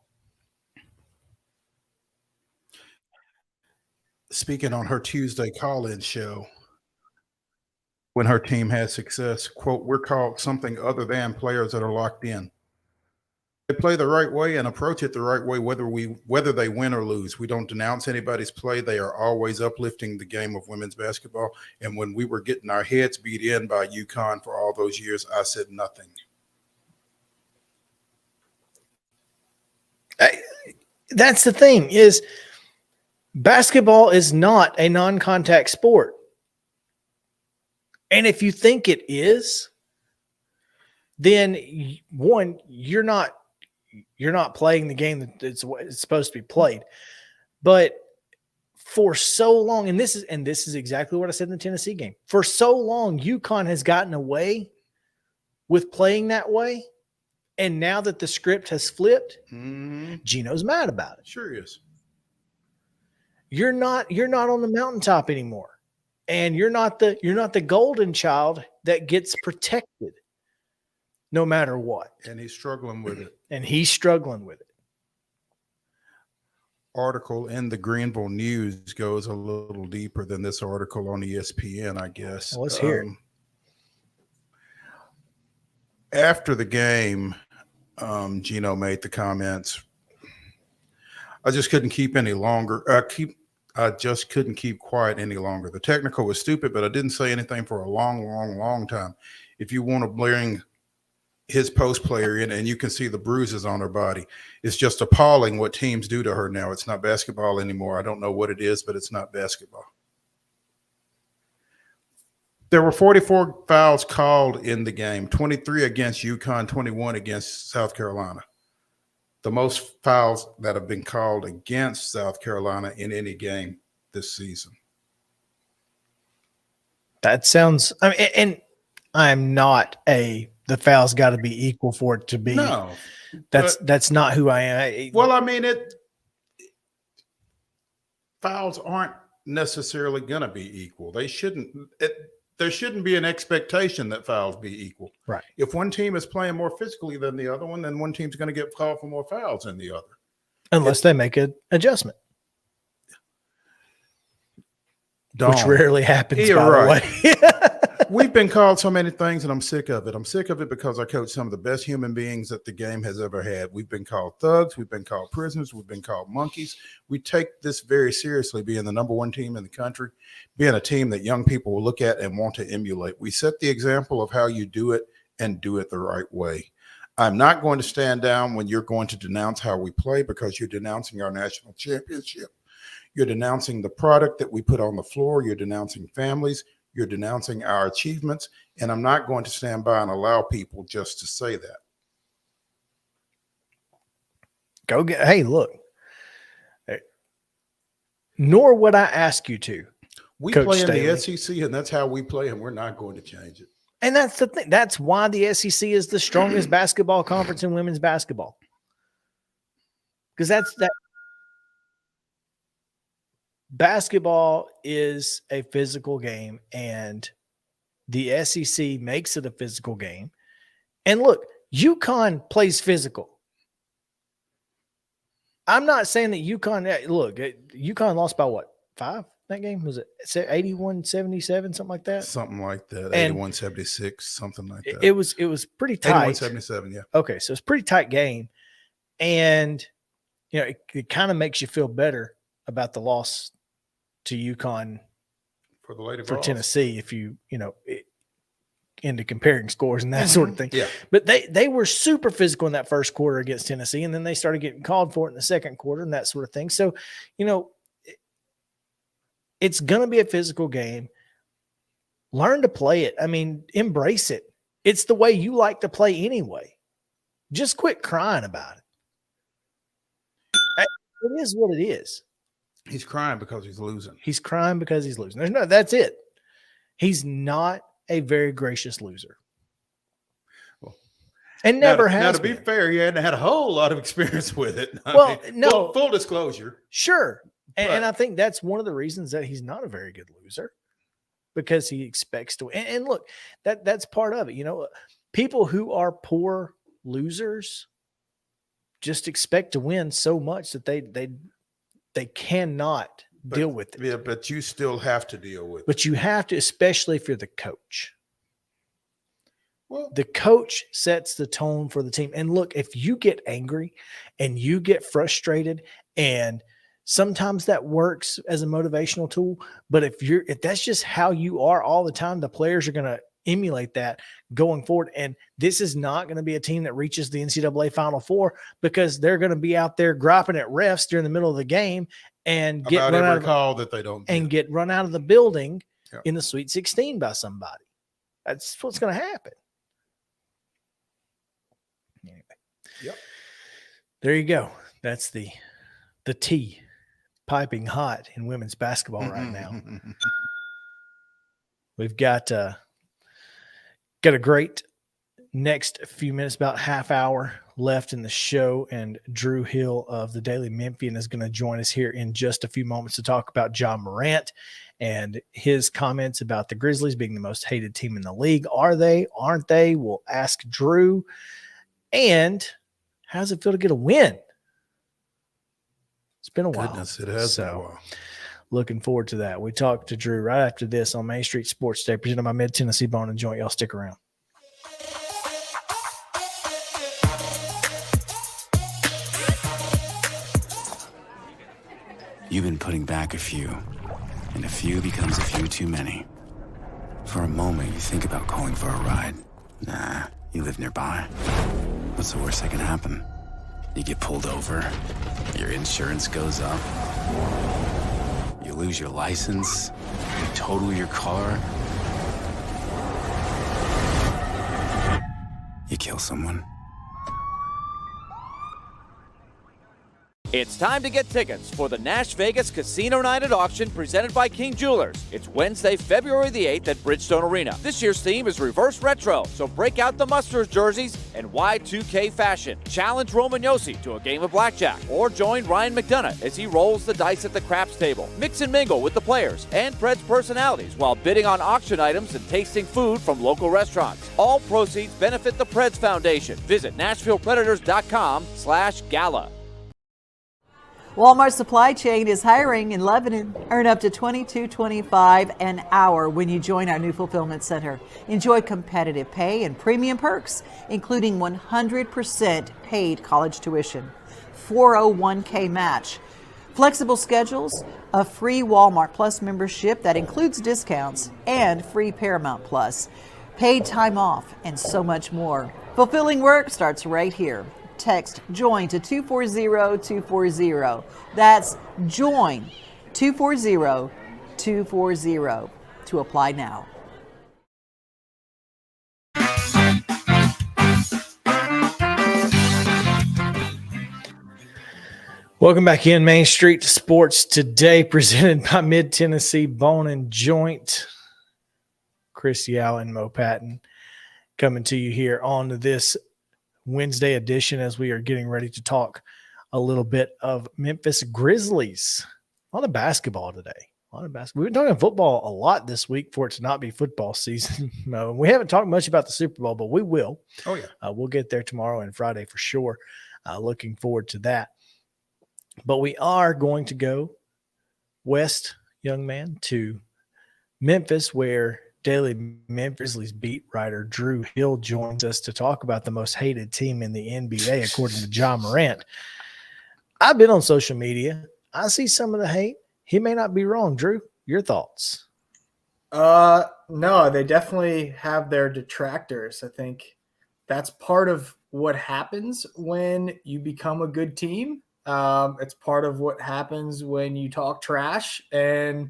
Speaking on her Tuesday call-in show, when her team has success, quote, we're called something other than players that are locked in. They play the right way and approach it the right way, whether they win or lose. We don't denounce anybody's play. They are always uplifting the game of women's basketball. And when we were getting our heads beat in by UConn for all those years, I said nothing. That's the thing, is basketball is not a non-contact sport. And if you think it is, then one, you're not playing the game that it's supposed to be played. But for so long, and this is exactly what I said in the Tennessee game. For so long, UConn has gotten away with playing that way. And now that the script has flipped, Geno's mad about it. Sure is. You're not on the mountaintop anymore. And you're not the golden child that gets protected no matter what. And he's struggling with it. Article in the Greenville News goes a little deeper than this article on ESPN, I guess. Well, let's hear it. After the game, Geno made the comments, I just couldn't keep any longer. I just couldn't keep quiet any longer. The technical was stupid, but I didn't say anything for a long, long, long time. If you want to bring his post player in and you can see the bruises on her body, it's just appalling what teams do to her now. It's not basketball anymore. I don't know what it is, but it's not basketball. There were 44 fouls called in the game, 23 against UConn, 21 against South Carolina. The most fouls that have been called against South Carolina in any game this season. That sounds, and I'm not the foul's got to be equal for it to be. No. That's not who I am. Fouls aren't necessarily going to be equal. They shouldn't. There shouldn't be an expectation that fouls be equal. Right. If one team is playing more physically than the other one, then one team's going to get called for more fouls than the other. Unless they make an adjustment. Which rarely happens, by the way. We've been called so many things, and I'm sick of it. I'm sick of it because I coach some of the best human beings that the game has ever had. We've been called thugs. We've been called prisoners. We've been called monkeys. We take this very seriously, being the number one team in the country, being a team that young people will look at and want to emulate. We set the example of how you do it and do it the right way. I'm not going to stand down when you're going to denounce how we play, because you're denouncing our national championship. You're denouncing the product that we put on the floor. You're denouncing families. You're denouncing our achievements. And I'm not going to stand by and allow people just to say that. Hey, look. Nor would I ask you to. We Coach play in Staley. the SEC, and that's how we play, and we're not going to change it. And that's the thing. That's why the SEC is the strongest basketball conference in women's basketball. Because that basketball is a physical game, and the SEC makes it a physical game. And look, UConn plays physical. I'm not saying that UConn lost by what? 5? That game was it 81-77, something like that. Something like that. And 81-76, something like that. It was pretty tight. 81-77, yeah. Okay, so it's a pretty tight game, and it kind of makes you feel better about the loss to UConn for the Lady for Vols. Tennessee, if into comparing scores and that sort of thing. Yeah. But they were super physical in that first quarter against Tennessee, and then they started getting called for it in the second quarter and that sort of thing. So, it's going to be a physical game. Learn to play it. I mean, embrace it. It's the way you like to play anyway. Just quit crying about it. It is what it is. He's crying because he's losing. He's crying because he's losing. That's it. He's not a very gracious loser. And never has. Now, to be fair, he hadn't had a whole lot of experience with it. Full disclosure. Sure. And I think that's one of the reasons that he's not a very good loser, because he expects to. And look, that's part of it. People who are poor losers just expect to win so much that they cannot deal with it. Yeah, but you still have to deal with it. But you have to, especially if you're the coach. Well, the coach sets the tone for the team. And look, if you get angry and you get frustrated, and sometimes that works as a motivational tool, but if that's just how you are all the time, the players are going to emulate that going forward. And this is not going to be a team that reaches the NCAA Final Four, because they're going to be out there griping at refs during the middle of the game and get run out of call that they don't and get run out of the building in the Sweet 16 by somebody. That's what's going to happen. Anyway. Yep. There you go. That's the tea piping hot in women's basketball right now. We've got a great next few minutes, about half hour left in the show, and Drew Hill of the Daily Memphian is going to join us here in just a few moments to talk about Ja Morant and his comments about the Grizzlies being the most hated team in the league. Are they? Aren't they? We'll ask Drew. And how does it feel to get a win? It's been a while. Goodness, it has been a while. Looking forward to that. We talk to Drew right after this on Main Street Sports Day, presented by Mid-Tennessee Bone and Joint. Y'all stick around. You've been putting back a few, and a few becomes a few too many. For a moment, you think about calling for a ride. Nah, you live nearby. What's the worst that can happen? You get pulled over, your insurance goes up, you lose your license, you total your car, you kill someone. It's time to get tickets for the Nash Vegas Casino Night at Auction presented by King Jewelers. It's Wednesday, February the 8th at Bridgestone Arena. This year's theme is reverse retro, so break out the Musters jerseys and Y2K fashion. Challenge Roman Yossi to a game of blackjack, or join Ryan McDonough as he rolls the dice at the craps table. Mix and mingle with the players and Preds personalities while bidding on auction items and tasting food from local restaurants. All proceeds benefit the Preds Foundation. Visit NashvillePredators.com/gala. Walmart Supply Chain is hiring in Lebanon. Earn up to $22.25 an hour when you join our new fulfillment center. Enjoy competitive pay and premium perks, including 100% paid college tuition, 401k match, flexible schedules, a free Walmart Plus membership that includes discounts, and free Paramount Plus. paid time off, and so much more. Fulfilling work starts right here. Text JOIN to 240-240. That's JOIN 240-240 to apply now. Welcome back in Main Street Sports Today, presented by Mid-Tennessee Bone and Joint. Chris Yow and Mo Patton coming to you here on this Wednesday edition as we are getting ready to talk a little bit of Memphis Grizzlies. A lot of basketball today. We've been talking football a lot this week for it to not be football season. No, we haven't talked much about the Super Bowl, but we will. Oh, yeah. We'll get there tomorrow and Friday for sure. Looking forward to that. But we are going to go west, young man, to Memphis, where Daily Memphis Grizzlies beat writer Drew Hill joins us to talk about the most hated team in the NBA, according to John Morant. I've been on social media. I see some of the hate. He may not be wrong. Drew, your thoughts? No, they definitely have their detractors. I think that's part of what happens when you become a good team. It's part of what happens when you talk trash, and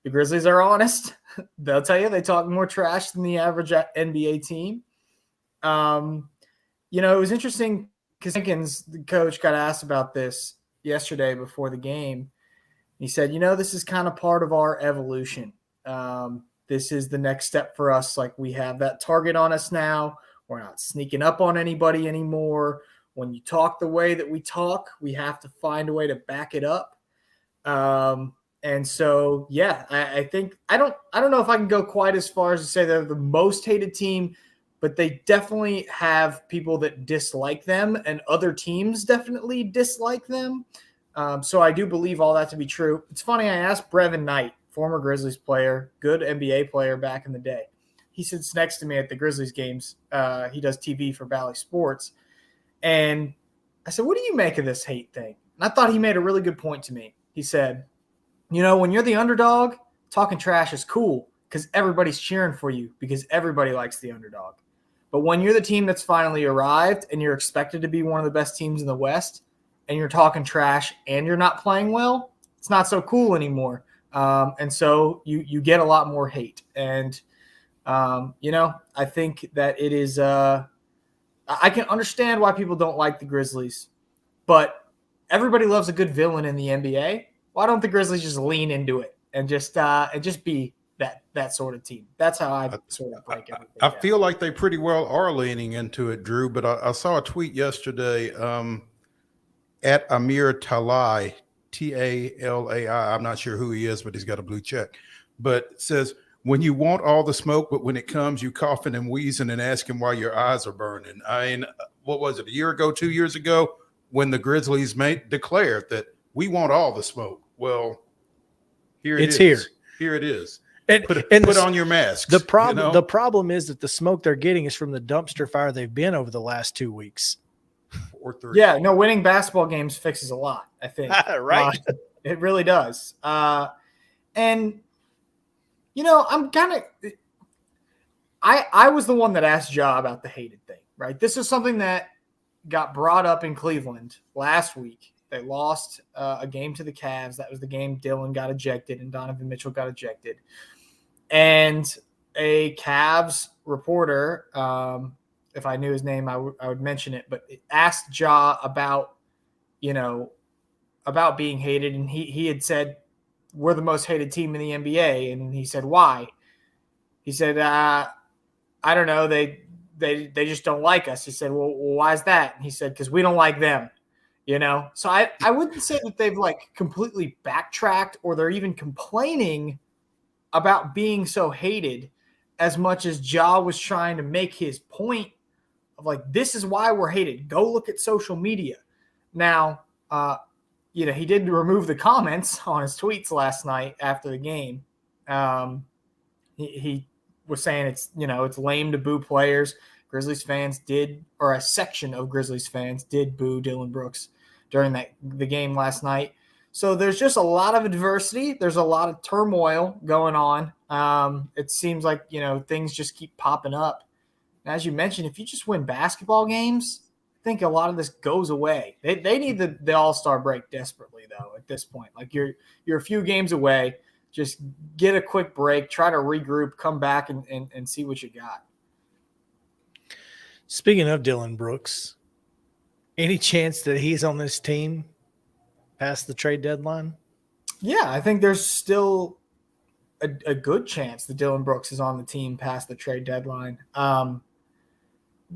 the Grizzlies are honest. They'll tell you they talk more trash than the average NBA team. It was interesting because Jenkins, the coach, got asked about this yesterday before the game. He said, this is kind of part of our evolution. This is the next step for us. Like, we have that target on us now. We're not sneaking up on anybody anymore. When you talk the way that we talk, we have to find a way to back it up. And so, yeah, I think I don't know if I can go quite as far as to say they're the most hated team, but they definitely have people that dislike them, and other teams definitely dislike them. So I do believe all that to be true. It's funny, I asked Brevin Knight, former Grizzlies player, good NBA player back in the day. He sits next to me at the Grizzlies games. He does TV for Bally Sports. And I said, what do you make of this hate thing? And I thought he made a really good point to me. He said, when you're the underdog, talking trash is cool because everybody's cheering for you because everybody likes the underdog. But when you're the team that's finally arrived and you're expected to be one of the best teams in the West and you're talking trash and you're not playing well, it's not so cool anymore. And so you get a lot more hate. And, I think that it is I can understand why people don't like the Grizzlies, but everybody loves a good villain in the NBA. Why don't the Grizzlies just lean into it and just be that sort of team? That's how I sort of break everything I down. feel like they pretty well are leaning into it, Drew, but I saw a tweet yesterday at Amir Talai, Talai. I'm not sure who he is, but he's got a blue check. But it says, when you want all the smoke, but when it comes, you coughing and wheezing and asking why your eyes are burning. I mean, what was it, a year ago, 2 years ago, when the Grizzlies declared that we want all the smoke? Well, here it is. Here it is. Put on your masks. The problem is that the smoke they're getting is from the dumpster fire they've been over the last 2 weeks. Or 3. Yeah, no, winning basketball games fixes a lot, I think. Right. It really does. And I'm kind of – I was the one that asked Ja about the hated thing, right? This is something that got brought up in Cleveland last week. They lost a game to the Cavs. That was the game Dillon got ejected and Donovan Mitchell got ejected. And a Cavs reporter, if I knew his name, I would mention it, but it asked Ja about, about being hated. And he had said, we're the most hated team in the NBA. And he said, why? He said, I don't know. They just don't like us. He said, well, why is that? And he said, because we don't like them, So I wouldn't say that they've completely backtracked or they're even complaining about being so hated as much as Ja was trying to make his point of this is why we're hated. Go look at social media. Now, he did remove the comments on his tweets last night after the game. He was saying it's lame to boo players. Grizzlies fans did, or a section of Grizzlies fans did boo Dillon Brooks during the game last night. So there's just a lot of adversity. There's a lot of turmoil going on. It seems like, things just keep popping up. And as you mentioned, if you just win basketball games, I think a lot of this goes away. They need the All-Star break desperately, though, at this point. Like you're a few games away. Just get a quick break, try to regroup, come back and see what you got. Speaking of Dillon Brooks, any chance that he's on this team past the trade deadline? Yeah, I think there's still a good chance that Dillon Brooks is on the team past the trade deadline.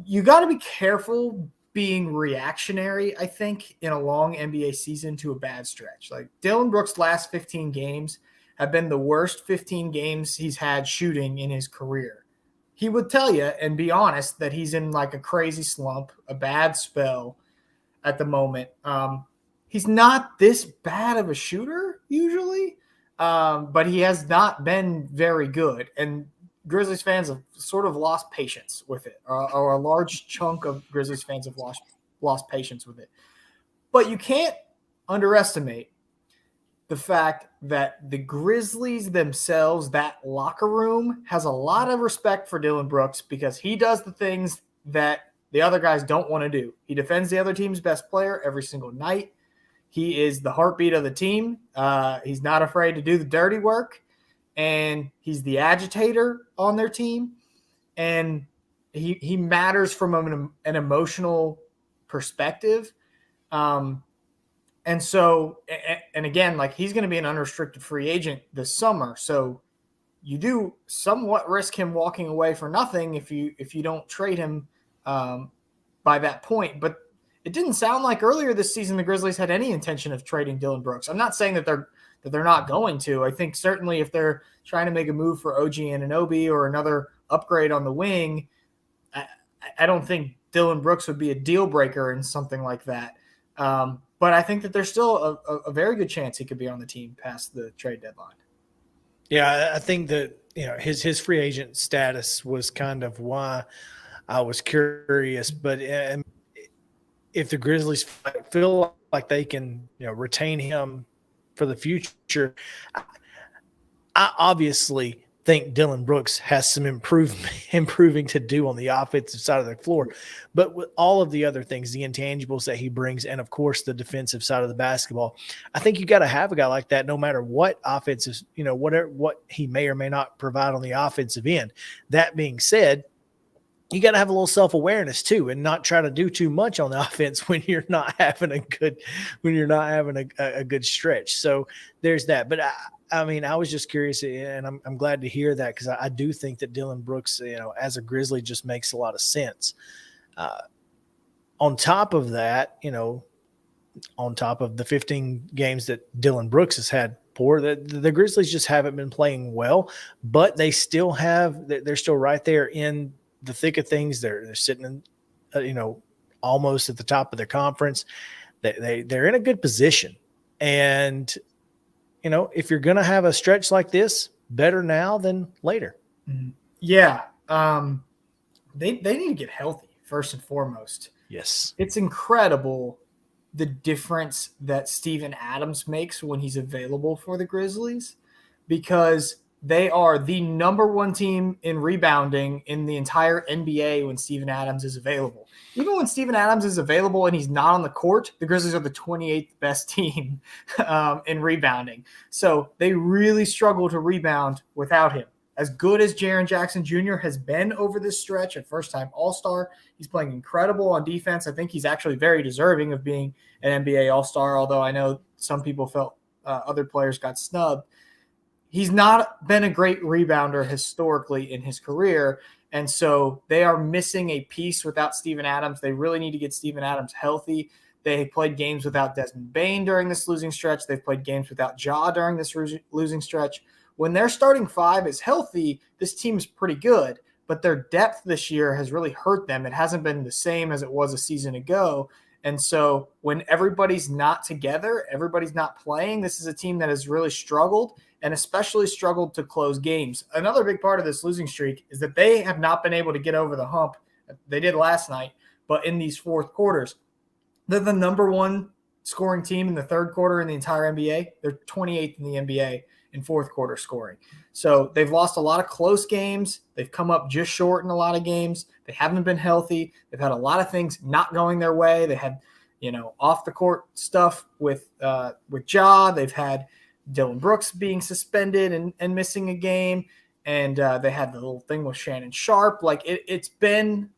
You got to be careful being reactionary, I think, in a long NBA season to a bad stretch. Like Dillon Brooks' last 15 games have been the worst 15 games he's had shooting in his career. He would tell you and be honest that he's in like a crazy slump, a bad spell at the moment. He's not this bad of a shooter usually, but he has not been very good. And Grizzlies fans have sort of lost patience with it, or a large chunk of Grizzlies fans have lost patience with it. But you can't underestimate the fact that the Grizzlies themselves, that locker room, has a lot of respect for Dillon Brooks because he does the things that the other guys don't want to do. He defends the other team's best player every single night. He is the heartbeat of the team. He's not afraid to do the dirty work, and he's the agitator on their team. And he matters from an emotional perspective. And so, and again, like he's going to be an unrestricted free agent this summer. So you do somewhat risk him walking away for nothing if you don't trade him by that point. But it didn't sound like earlier this season the Grizzlies had any intention of trading Dillon Brooks. I'm not saying that they're not going to. I think certainly if they're trying to make a move for OG Anunoby or another upgrade on the wing, I don't think Dillon Brooks would be a deal breaker in something like that. But I think that there's still a very good chance he could be on the team past the trade deadline. Yeah, I think that his free agent status was kind of why I was curious. But if the Grizzlies feel like they can retain him for the future, I obviously think Dillon Brooks has some improving to do on the offensive side of the floor. But with all of the other things, the intangibles that he brings, and of course the defensive side of the basketball, I think you got to have a guy like that no matter what offensive, what he may or may not provide on the offensive end. That being said, you got to have a little self-awareness too, and not try to do too much on the offense when you're not having a good stretch. So there's that. But I mean, I was just curious, and I'm glad to hear that because I do think that Dillon Brooks, as a Grizzly, just makes a lot of sense. On top of that, on top of the 15 games that Dillon Brooks has had poor, the Grizzlies just haven't been playing well, but they're still right there in the thick of things. They're sitting in, almost at the top of their conference. They're in a good position, and if you're going to have a stretch like this, better now than later. Yeah. They need to get healthy first and foremost. Yes. It's incredible the difference that Steven Adams makes when he's available for the Grizzlies, because they are the number one team in rebounding in the entire NBA when Steven Adams is available. Even when Steven Adams is available and he's not on the court, the Grizzlies are the 28th best team in rebounding. So they really struggle to rebound without him. As good as Jaren Jackson Jr. has been over this stretch, a first-time All-Star, he's playing incredible on defense. I think he's actually very deserving of being an NBA All-Star, although I know some people felt other players got snubbed. He's not been a great rebounder historically in his career, and so they are missing a piece without Steven Adams. They really need to get Steven Adams healthy. They played games without Desmond Bane during this losing stretch. They've played games without Ja during this losing stretch. When their starting five is healthy, this team is pretty good, but their depth this year has really hurt them. It hasn't been the same as it was a season ago. And so when everybody's not together, everybody's not playing, this is a team that has really struggled, and especially struggled to close games. Another big part of this losing streak is that they have not been able to get over the hump. They did last night, but in these fourth quarters, they're the number one scoring team in the third quarter in the entire NBA. They're 28th in the NBA in fourth quarter scoring. So they've lost a lot of close games. They've come up just short in a lot of games. They haven't been healthy. They've had a lot of things not going their way. They had, off the court stuff with Ja. They've had Dylan Brooks being suspended and missing a game. And they had the little thing with Shannon Sharp. Like it's been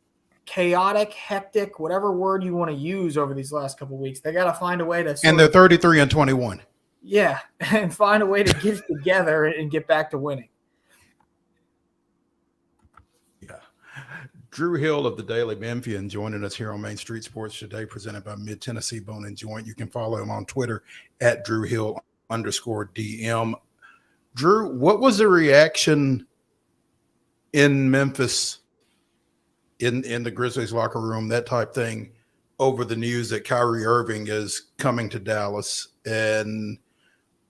chaotic, hectic, whatever word you want to use over these last couple of weeks. They got to find a way to. And they're 33-21. Yeah, and find a way to get it together and get back to winning. Yeah. Drew Hill of the Daily Memphian joining us here on Main Street Sports today, presented by Mid-Tennessee Bone and Joint. You can follow him on Twitter at @DrewHill_DM. Drew, what was the reaction in Memphis, in the Grizzlies locker room, that type thing, over the news that Kyrie Irving is coming to Dallas? And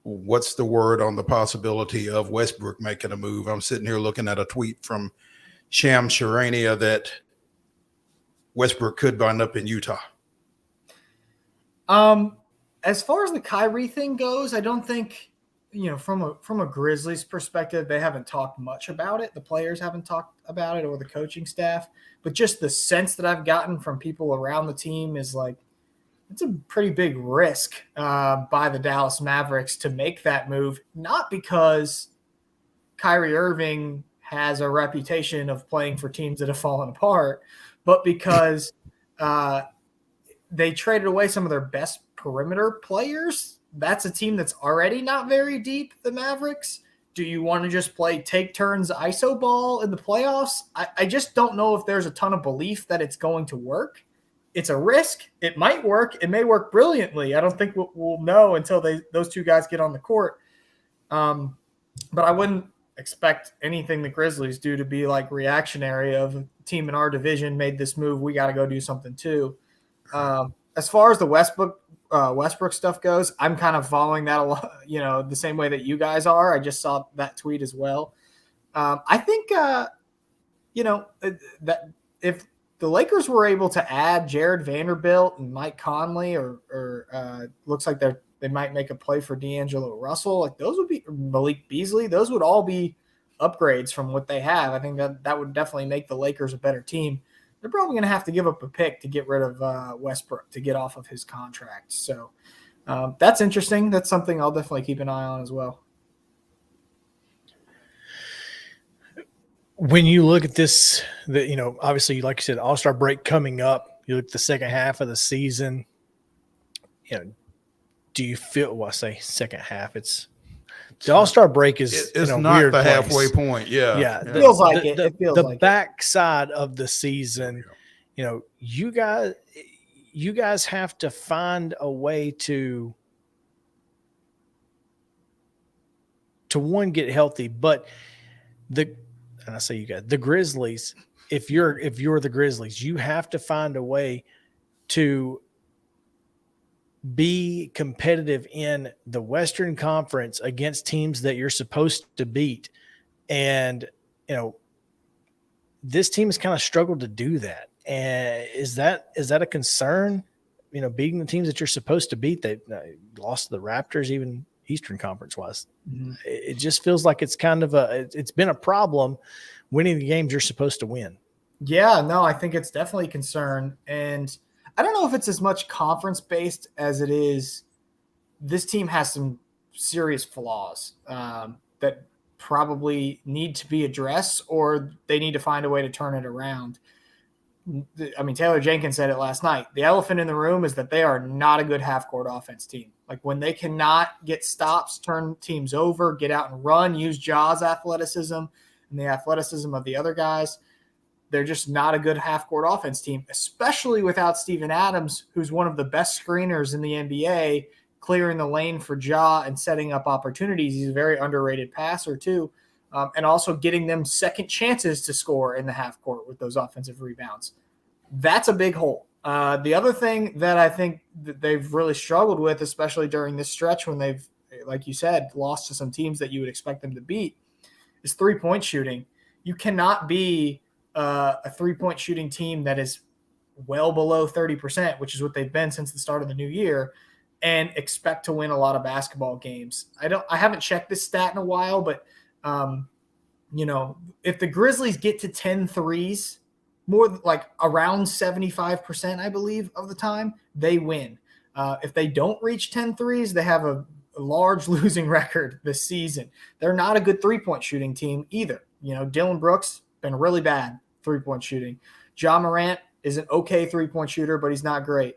what's the word on the possibility of Westbrook making a move? I'm sitting here looking at a tweet from Sham Charania that Westbrook could wind up in Utah. As far as the Kyrie thing goes, I don't think, from a Grizzlies perspective, they haven't talked much about it. The players haven't talked about it, or the coaching staff. But just the sense that I've gotten from people around the team is like, it's a pretty big risk by the Dallas Mavericks to make that move, not because Kyrie Irving has a reputation of playing for teams that have fallen apart, but because they traded away some of their best perimeter players. That's a team that's already not very deep, the Mavericks. Do you want to just play take turns ISO ball in the playoffs? I just don't know if there's a ton of belief that it's going to work. It's a risk. It might work. It may work brilliantly. I don't think we'll know until those two guys get on the court. But I wouldn't expect anything the Grizzlies do to be like reactionary of a team in our division made this move. We got to go do something too. As far as the Westbrook stuff goes, I'm kind of following that a lot, the same way that you guys are. I just saw that tweet as well. I think, that if the Lakers were able to add Jared Vanderbilt and Mike Conley, or looks like they might make a play for D'Angelo Russell, like those would be Malik Beasley. Those would all be upgrades from what they have. I think that would definitely make the Lakers a better team. They're probably going to have to give up a pick to get rid of Westbrook, to get off of his contract. So that's interesting. That's something I'll definitely keep an eye on as well. When you look at this, obviously, like you said, All-Star break coming up, you look at the second half of the season, do you feel, well, I say second half, the All-Star break is it's in a not weird the place. halfway point. Yeah. It feels like it. It feels the like backside of the season, you guys have to find a way to one, get healthy, but and I say you guys, the Grizzlies, if you're the Grizzlies, you have to find a way to be competitive in the Western Conference against teams that you're supposed to beat. And, this team has kind of struggled to do that. And is that a concern? Beating the teams that you're supposed to beat, they lost to the Raptors, even Eastern Conference wise. Mm-hmm. It just feels like it's kind of it's been a problem winning the games you're supposed to win. Yeah, no, I think it's definitely a concern. And I don't know if it's as much conference based as it is. This team has some serious flaws that probably need to be addressed, or they need to find a way to turn it around. I mean, Taylor Jenkins said it last night. The elephant in the room is that they are not a good half-court offense team. Like when they cannot get stops, turn teams over, get out and run, use Ja's athleticism and the athleticism of the other guys, they're just not a good half-court offense team, especially without Steven Adams, who's one of the best screeners in the NBA, clearing the lane for Ja and setting up opportunities. He's a very underrated passer too. And also getting them second chances to score in the half court with those offensive rebounds. That's a big hole. The other thing that I think that they've really struggled with, especially during this stretch when they've, like you said, lost to some teams that you would expect them to beat, is three-point shooting. You cannot be a three-point shooting team that is well below 30%, which is what they've been since the start of the new year, and expect to win a lot of basketball games. I haven't checked this stat in a while, but if the Grizzlies get to 10 threes, more like around 75%, I believe, of the time, they win. If they don't reach 10 threes, they have a large losing record this season. They're not a good three-point shooting team either. Dylan Brooks been really bad three-point shooting. Ja Morant is an okay three-point shooter, but he's not great.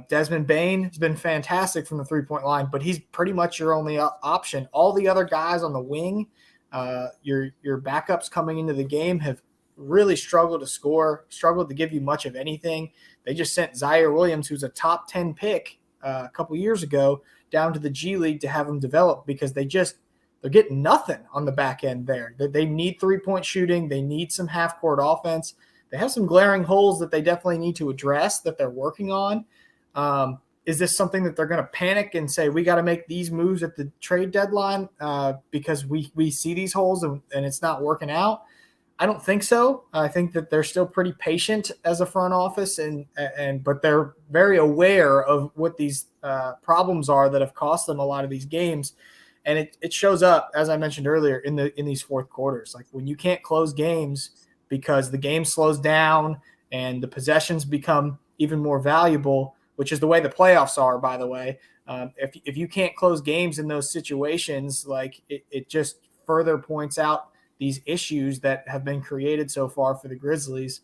Desmond Bane has been fantastic from the three-point line, but he's pretty much your only option. All the other guys on the wing, your backups coming into the game have really struggled to score, struggled to give you much of anything. They just sent Zaire Williams, who's a top 10 pick a couple years ago, down to the G League to have him develop because they're getting nothing on the back end there. They need three-point shooting. They need some half-court offense. They have some glaring holes that they definitely need to address that they're working on. Is this something that they're going to panic and say, we got to make these moves at the trade deadline because we see these holes and it's not working out? I don't think so. I think that they're still pretty patient as a front office, but they're very aware of what these problems are that have cost them a lot of these games. And it shows up, as I mentioned earlier, in these fourth quarters. Like when you can't close games because the game slows down and the possessions become even more valuable, which is the way the playoffs are, by the way. If you can't close games in those situations, like it just further points out these issues that have been created so far for the Grizzlies.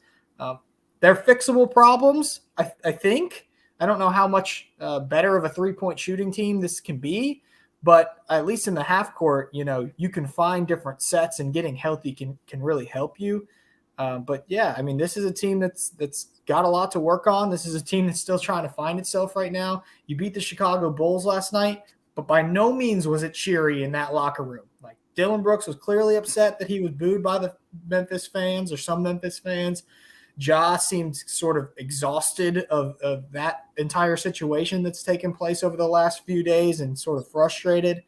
They're fixable problems, I think. I don't know how much better of a three-point shooting team this can be, but at least in the half court, you can find different sets, and getting healthy can really help you. But yeah, I mean, this is a team that's got a lot to work on. This is a team that's still trying to find itself right now. You beat the Chicago Bulls last night, but by no means was it cheery in that locker room. Like Dylan Brooks was clearly upset that he was booed by the Memphis fans or some Memphis fans. Ja seemed sort of exhausted of that entire situation that's taken place over the last few days and sort of frustrated.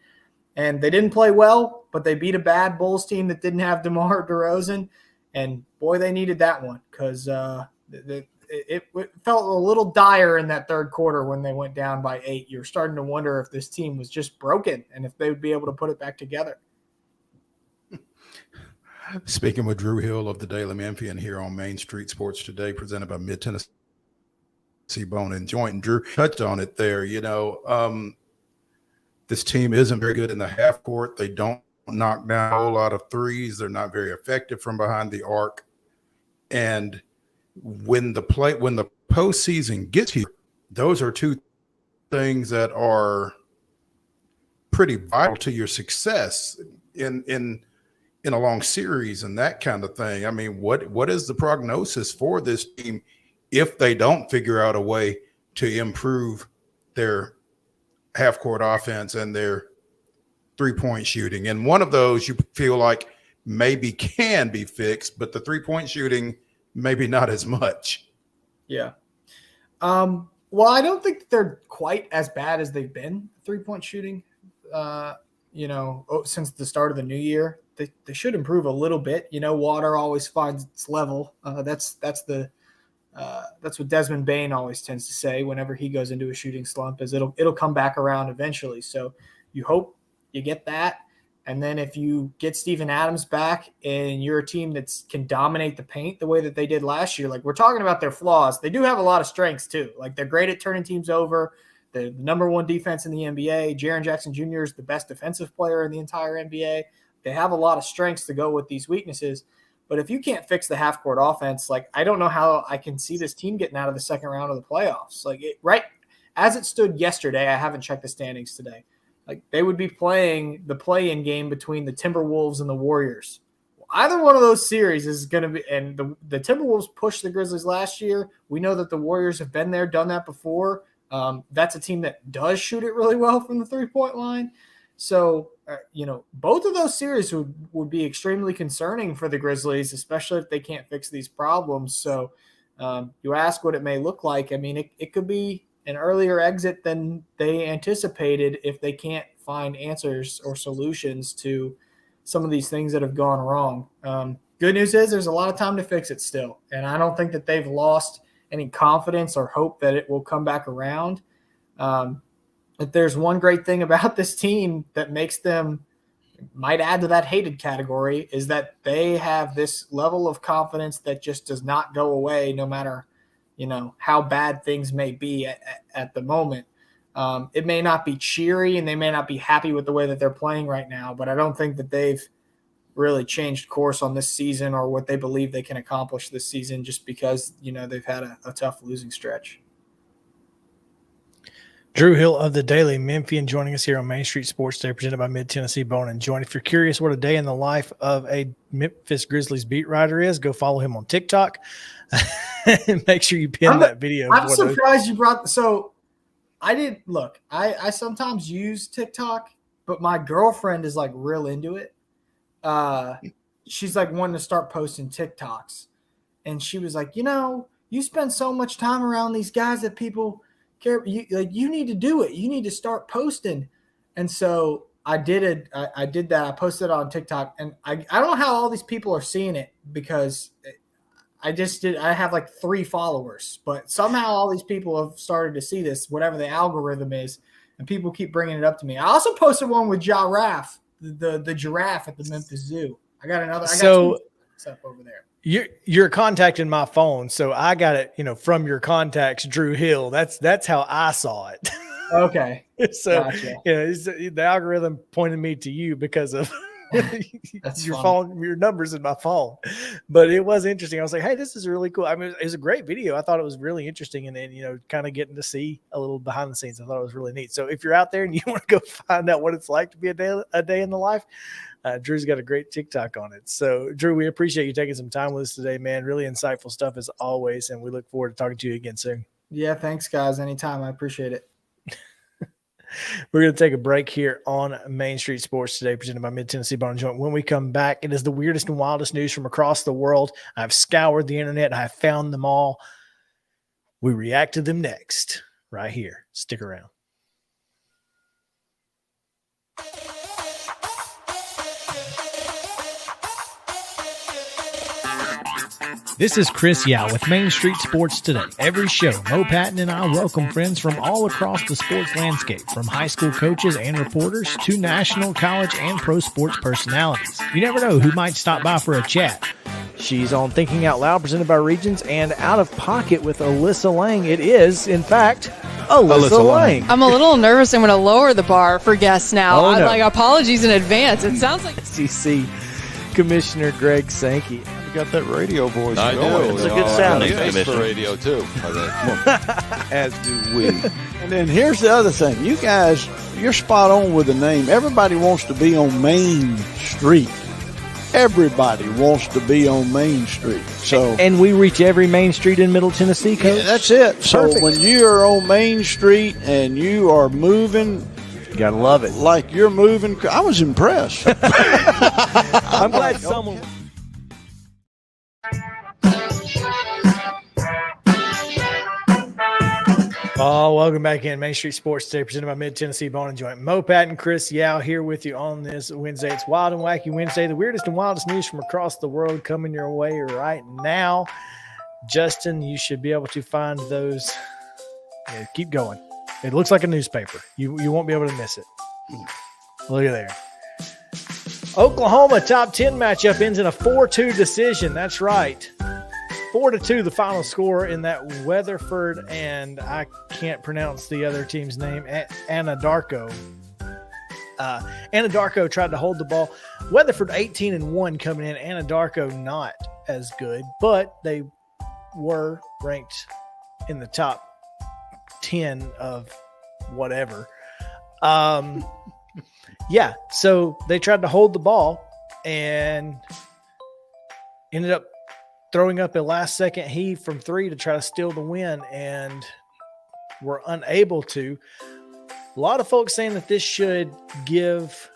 And they didn't play well, but they beat a bad Bulls team that didn't have DeMar DeRozan. And boy, they needed that one because it felt a little dire in that third quarter when they went down by 8. You're starting to wonder if this team was just broken and if they would be able to put it back together. Speaking with Drew Hill of the Daily Memphian here on Main Street Sports Today, presented by Mid-Tennessee Bone and Joint. And Drew touched on it there. This team isn't very good in the half court. They don't knock down a whole lot of threes. They're not very effective from behind the arc. And when the postseason gets here, those are two things that are pretty vital to your success in a long series and that kind of thing. I mean, what is the prognosis for this team if they don't figure out a way to improve their half-court offense and their three-point shooting? And one of those you feel like maybe can be fixed, but the three-point shooting maybe not as much. Yeah. Well, I don't think they're quite as bad as they've been three-point shooting. Since the start of the new year, they should improve a little bit. Water always finds its level. That's what Desmond Bane always tends to say whenever he goes into a shooting slump, is it'll come back around eventually. So you hope you get that. And then if you get Steven Adams back and you're a team that can dominate the paint the way that they did last year, like we're talking about their flaws, they do have a lot of strengths too. Like they're great at turning teams over. They're the number one defense in the NBA. Jaren Jackson Jr. is the best defensive player in the entire NBA. They have a lot of strengths to go with these weaknesses. But if you can't fix the half-court offense, like I don't know how I can see this team getting out of the second round of the playoffs. Right as it stood yesterday, I haven't checked the standings today. Like they would be playing the play-in game between the Timberwolves and the Warriors. Either one of those series is going to be – and the Timberwolves pushed the Grizzlies last year. We know that the Warriors have been there, done that before. That's a team that does shoot it really well from the three-point line. So, both of those series would be extremely concerning for the Grizzlies, especially if they can't fix these problems. So you ask what it may look like. I mean, it could be an earlier exit than they anticipated if they can't find answers or solutions to some of these things that have gone wrong. Good news is there's a lot of time to fix it still. And I don't think that they've lost any confidence or hope that it will come back around. if there's one great thing about this team that makes them might add to that hated category, is that they have this level of confidence that just does not go away no matter, how bad things may be at the moment. It may not be cheery and they may not be happy with the way that they're playing right now, but I don't think that they've really changed course on this season or what they believe they can accomplish this season just because, they've had a tough losing stretch. Drew Hill of the Daily Memphian joining us here on Main Street Sports Day, presented by Mid-Tennessee Bone and Joint. If you're curious what a day in the life of a Memphis Grizzlies beat writer is, go follow him on TikTok. And make sure you pin that video. I'm surprised you brought – so I sometimes use TikTok, but my girlfriend is like real into it. She's like wanting to start posting TikToks. And she was like, you spend so much time around these guys that people – you need to do it. You need to start posting. And so I did it. I did that. I posted it on TikTok, and I don't know how all these people are seeing it because I have like 3 followers, but somehow all these people have started to see this, whatever the algorithm is, and people keep bringing it up to me. I also posted one with Giraffe, the giraffe at the Memphis Zoo. I got 2 stuff over there. You're contacting my phone, so I got it, from your contacts, Drew Hill. That's how I saw it. Okay. So gotcha. The algorithm pointed me to you because of your phone, your numbers in my phone. But it was interesting. I was like, hey, this is really cool. I mean, it was a great video. I thought it was really interesting, and then kind of getting to see a little behind the scenes. I thought it was really neat. So if you're out there and you want to go find out what it's like to be a day in the life, Drew's got a great TikTok on it. So, Drew, we appreciate you taking some time with us today, man. Really insightful stuff as always, and we look forward to talking to you again soon. Yeah, thanks, guys. Anytime. I appreciate it. We're going to take a break here on Main Street Sports Today, presented by Mid-Tennessee Bone and Joint. When we come back, it is the weirdest and wildest news from across the world. I've scoured the internet. I've found them all. We react to them next, right here. Stick around. This is Chris Yow with Main Street Sports Today. Every show, Mo Patton and I welcome friends from all across the sports landscape, from high school coaches and reporters to national, college, and pro sports personalities. You never know who might stop by for a chat. She's on Thinking Out Loud, presented by Regions, and Out of Pocket with Alyssa Lang. It is, in fact, Alyssa Lang. I'm a little nervous. I'm going to lower the bar for guests now. Oh, no. Apologies in advance. It sounds like SEC Commissioner Greg Sankey. Got that radio voice. I know. It's a good sound. Thanks for radio too. As do we. And then here's the other thing. You guys, you're spot on with the name. Everybody wants to be on Main Street. Everybody wants to be on Main Street. So, and we reach every main street in Middle Tennessee, Coach. Yeah, that's it. So Perfect. When you are on Main Street and you are moving, you gotta love it. Like you're moving. I was impressed. I'm glad someone. Oh, welcome back in Main Street Sports Today, presented by Mid-Tennessee Bone and Joint. Mo Patton, Chris Yow here with you on this Wednesday. It's Wild and Wacky Wednesday, the weirdest and wildest news from across the world coming your way right now. Justin, you should be able to find those. Yeah, keep going. It looks like a newspaper. You won't be able to miss it. Look at there. Oklahoma top 10 matchup ends in a 4-2 decision. That's right. 4-2, the final score in that Weatherford, and I can't pronounce the other team's name, Anadarko. Anadarko tried to hold the ball. Weatherford 18-1 coming in. Anadarko not as good, but they were ranked in the top 10 of whatever. Yeah, so they tried to hold the ball and ended up throwing up a last-second heave from 3 to try to steal the win, and were unable to. A lot of folks saying that this should give,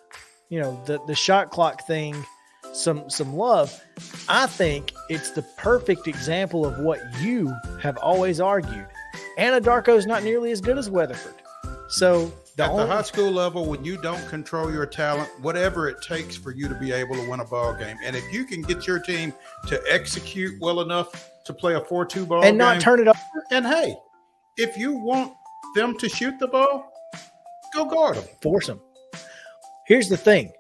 the shot clock thing some love. I think it's the perfect example of what you have always argued. Anadarko is not nearly as good as Weatherford. So at the high school level, when you don't control your talent, whatever it takes for you to be able to win a ball game, and if you can get your team to execute well enough to play a 4-2 ball and not game, turn it over. And hey, if you want them to shoot the ball, go guard them. Force them. Here's the thing.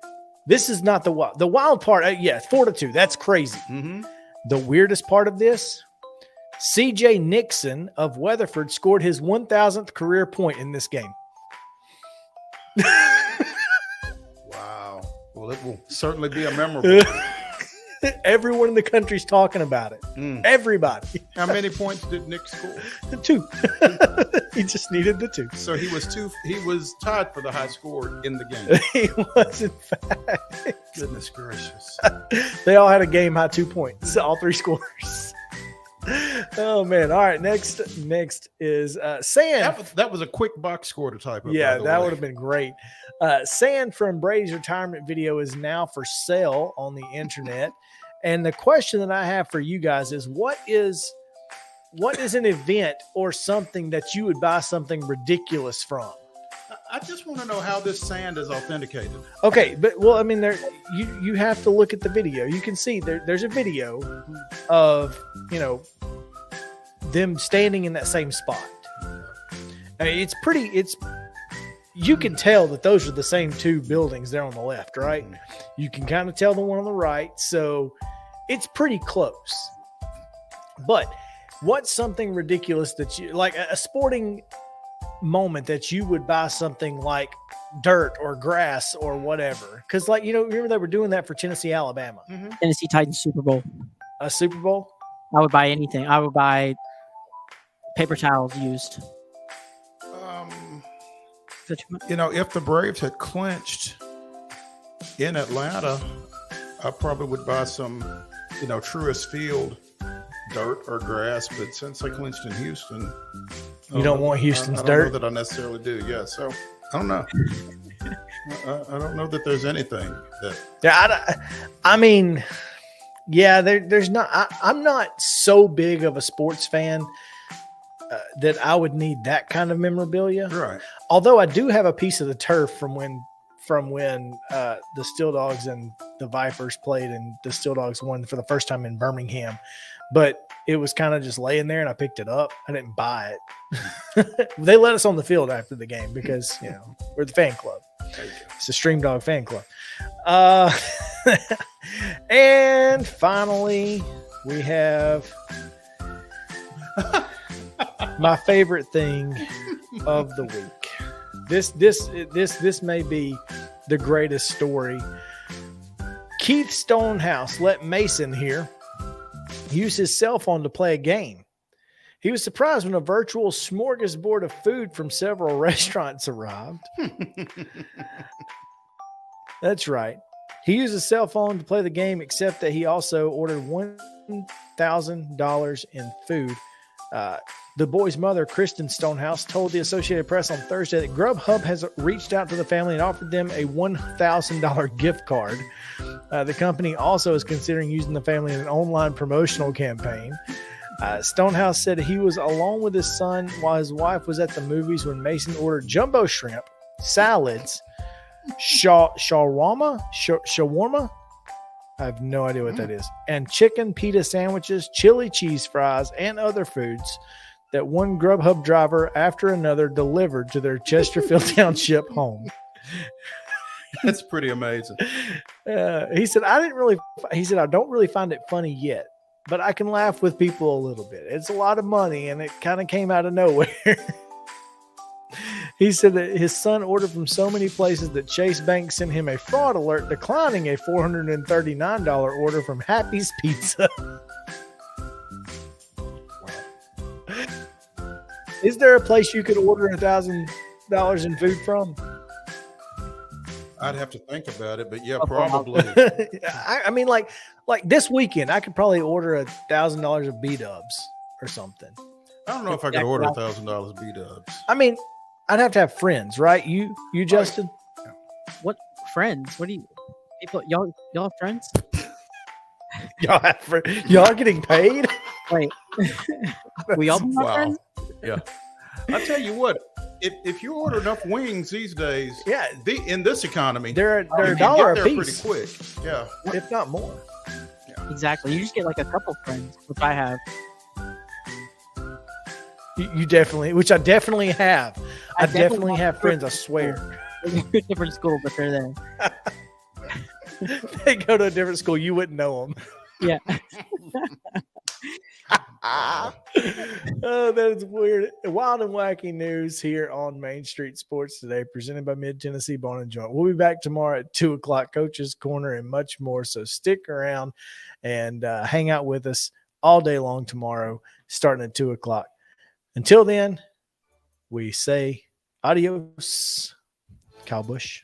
This is not the wild part. Yeah, 4-2. That's crazy. Mm-hmm. The weirdest part of this, C.J. Nixon of Weatherford scored his 1,000th career point in this game. Wow. Well, it will certainly be a memorable. Everyone in the country's talking about it. Everybody. How many points did Nick score? 2. He just needed the 2. So he was tied for the high score in the game. He was, in fact. Goodness gracious. They all had a game high 2 points. All 3 scores. Oh man! All right, next is Sand. That was a quick box score to type up. Yeah, that would have been great. Sand from Brady's retirement video is now for sale on the internet, and the question that I have for you guys is, what is an event or something that you would buy something ridiculous from? I just want to know how this sand is authenticated. Okay, but I mean, you have to look at the video. You can see there's a video of them standing in that same spot. I mean, you can tell that those are the same 2 buildings there on the left, right? You can kind of tell the one on the right, so it's pretty close. But what's something ridiculous that you like, a sporting moment that you would buy something like dirt or grass or whatever? Because remember they were doing that for Tennessee, Alabama. Mm-hmm. Tennessee Titans Super Bowl. A Super Bowl? I would buy anything. I would buy paper towels used. If the Braves had clinched in Atlanta, I probably would buy some, Truist Field dirt or grass. But since they clinched in Houston, you don't want Houston's I dirt? don't know that I necessarily do. Yeah, so I don't know. I don't know that there's anything that. Yeah, I mean, yeah, there's not. I'm not so big of a sports fan that I would need that kind of memorabilia. Right. Although I do have a piece of the turf from when the Steel Dogs and the Vipers played, and the Steel Dogs won for the first time in Birmingham. But it was kind of just laying there, and I picked it up. I didn't buy it. They let us on the field after the game because we're the fan club. It's a Stream Dog fan club. And finally, we have my favorite thing of the week. This may be the greatest story. Keith Stonehouse let Mason here use his cell phone to play a game. He was surprised when a virtual smorgasbord of food from several restaurants arrived. That's right. He used his cell phone to play the game, except that he also ordered $1,000 in food. The boy's mother, Kristen Stonehouse, told the Associated Press on Thursday that Grubhub has reached out to the family and offered them a $1,000 gift card. The company also is considering using the family in an online promotional campaign. Stonehouse said he was alone with his son while his wife was at the movies when Mason ordered jumbo shrimp, salads, shawarma. I have no idea what that is. And chicken pita sandwiches, chili cheese fries, and other foods that one Grubhub driver after another delivered to their Chesterfield Township home. That's pretty amazing. He said, I don't really find it funny yet, but I can laugh with people a little bit. It's a lot of money, and it kind of came out of nowhere. He said that his son ordered from so many places that Chase Bank sent him a fraud alert, declining a $439 order from Happy's Pizza. Is there a place you could order $1,000 in food from? I'd have to think about it, but yeah, probably. I mean, like this weekend, I could probably order $1,000 of B-dubs or something. I don't know if I could order $1,000 B-dubs. I mean, I'd have to have friends, right? You, Justin? Yeah. What friends? What do you people? Y'all have friends? Y'all have friends? Y'all are getting paid? Wait, we all have friends? Yeah. I tell you what, if you order enough wings these days, yeah, in this economy, they're $1 a piece, pretty quick. Yeah, if not more. Yeah. Exactly. You just get like a couple friends, which I have. You definitely, which I definitely have. I definitely have friends, I swear. Different school, but they're there. They go to a different school. You wouldn't know them. Yeah. Oh, that is weird. Wild and wacky news here on Main Street Sports Today, presented by Mid-Tennessee Bone and Joint. We'll be back tomorrow at 2 o'clock, Coach's Corner, and much more. So stick around and hang out with us all day long tomorrow, starting at 2 o'clock. Until then, we say adios, Kyle Busch.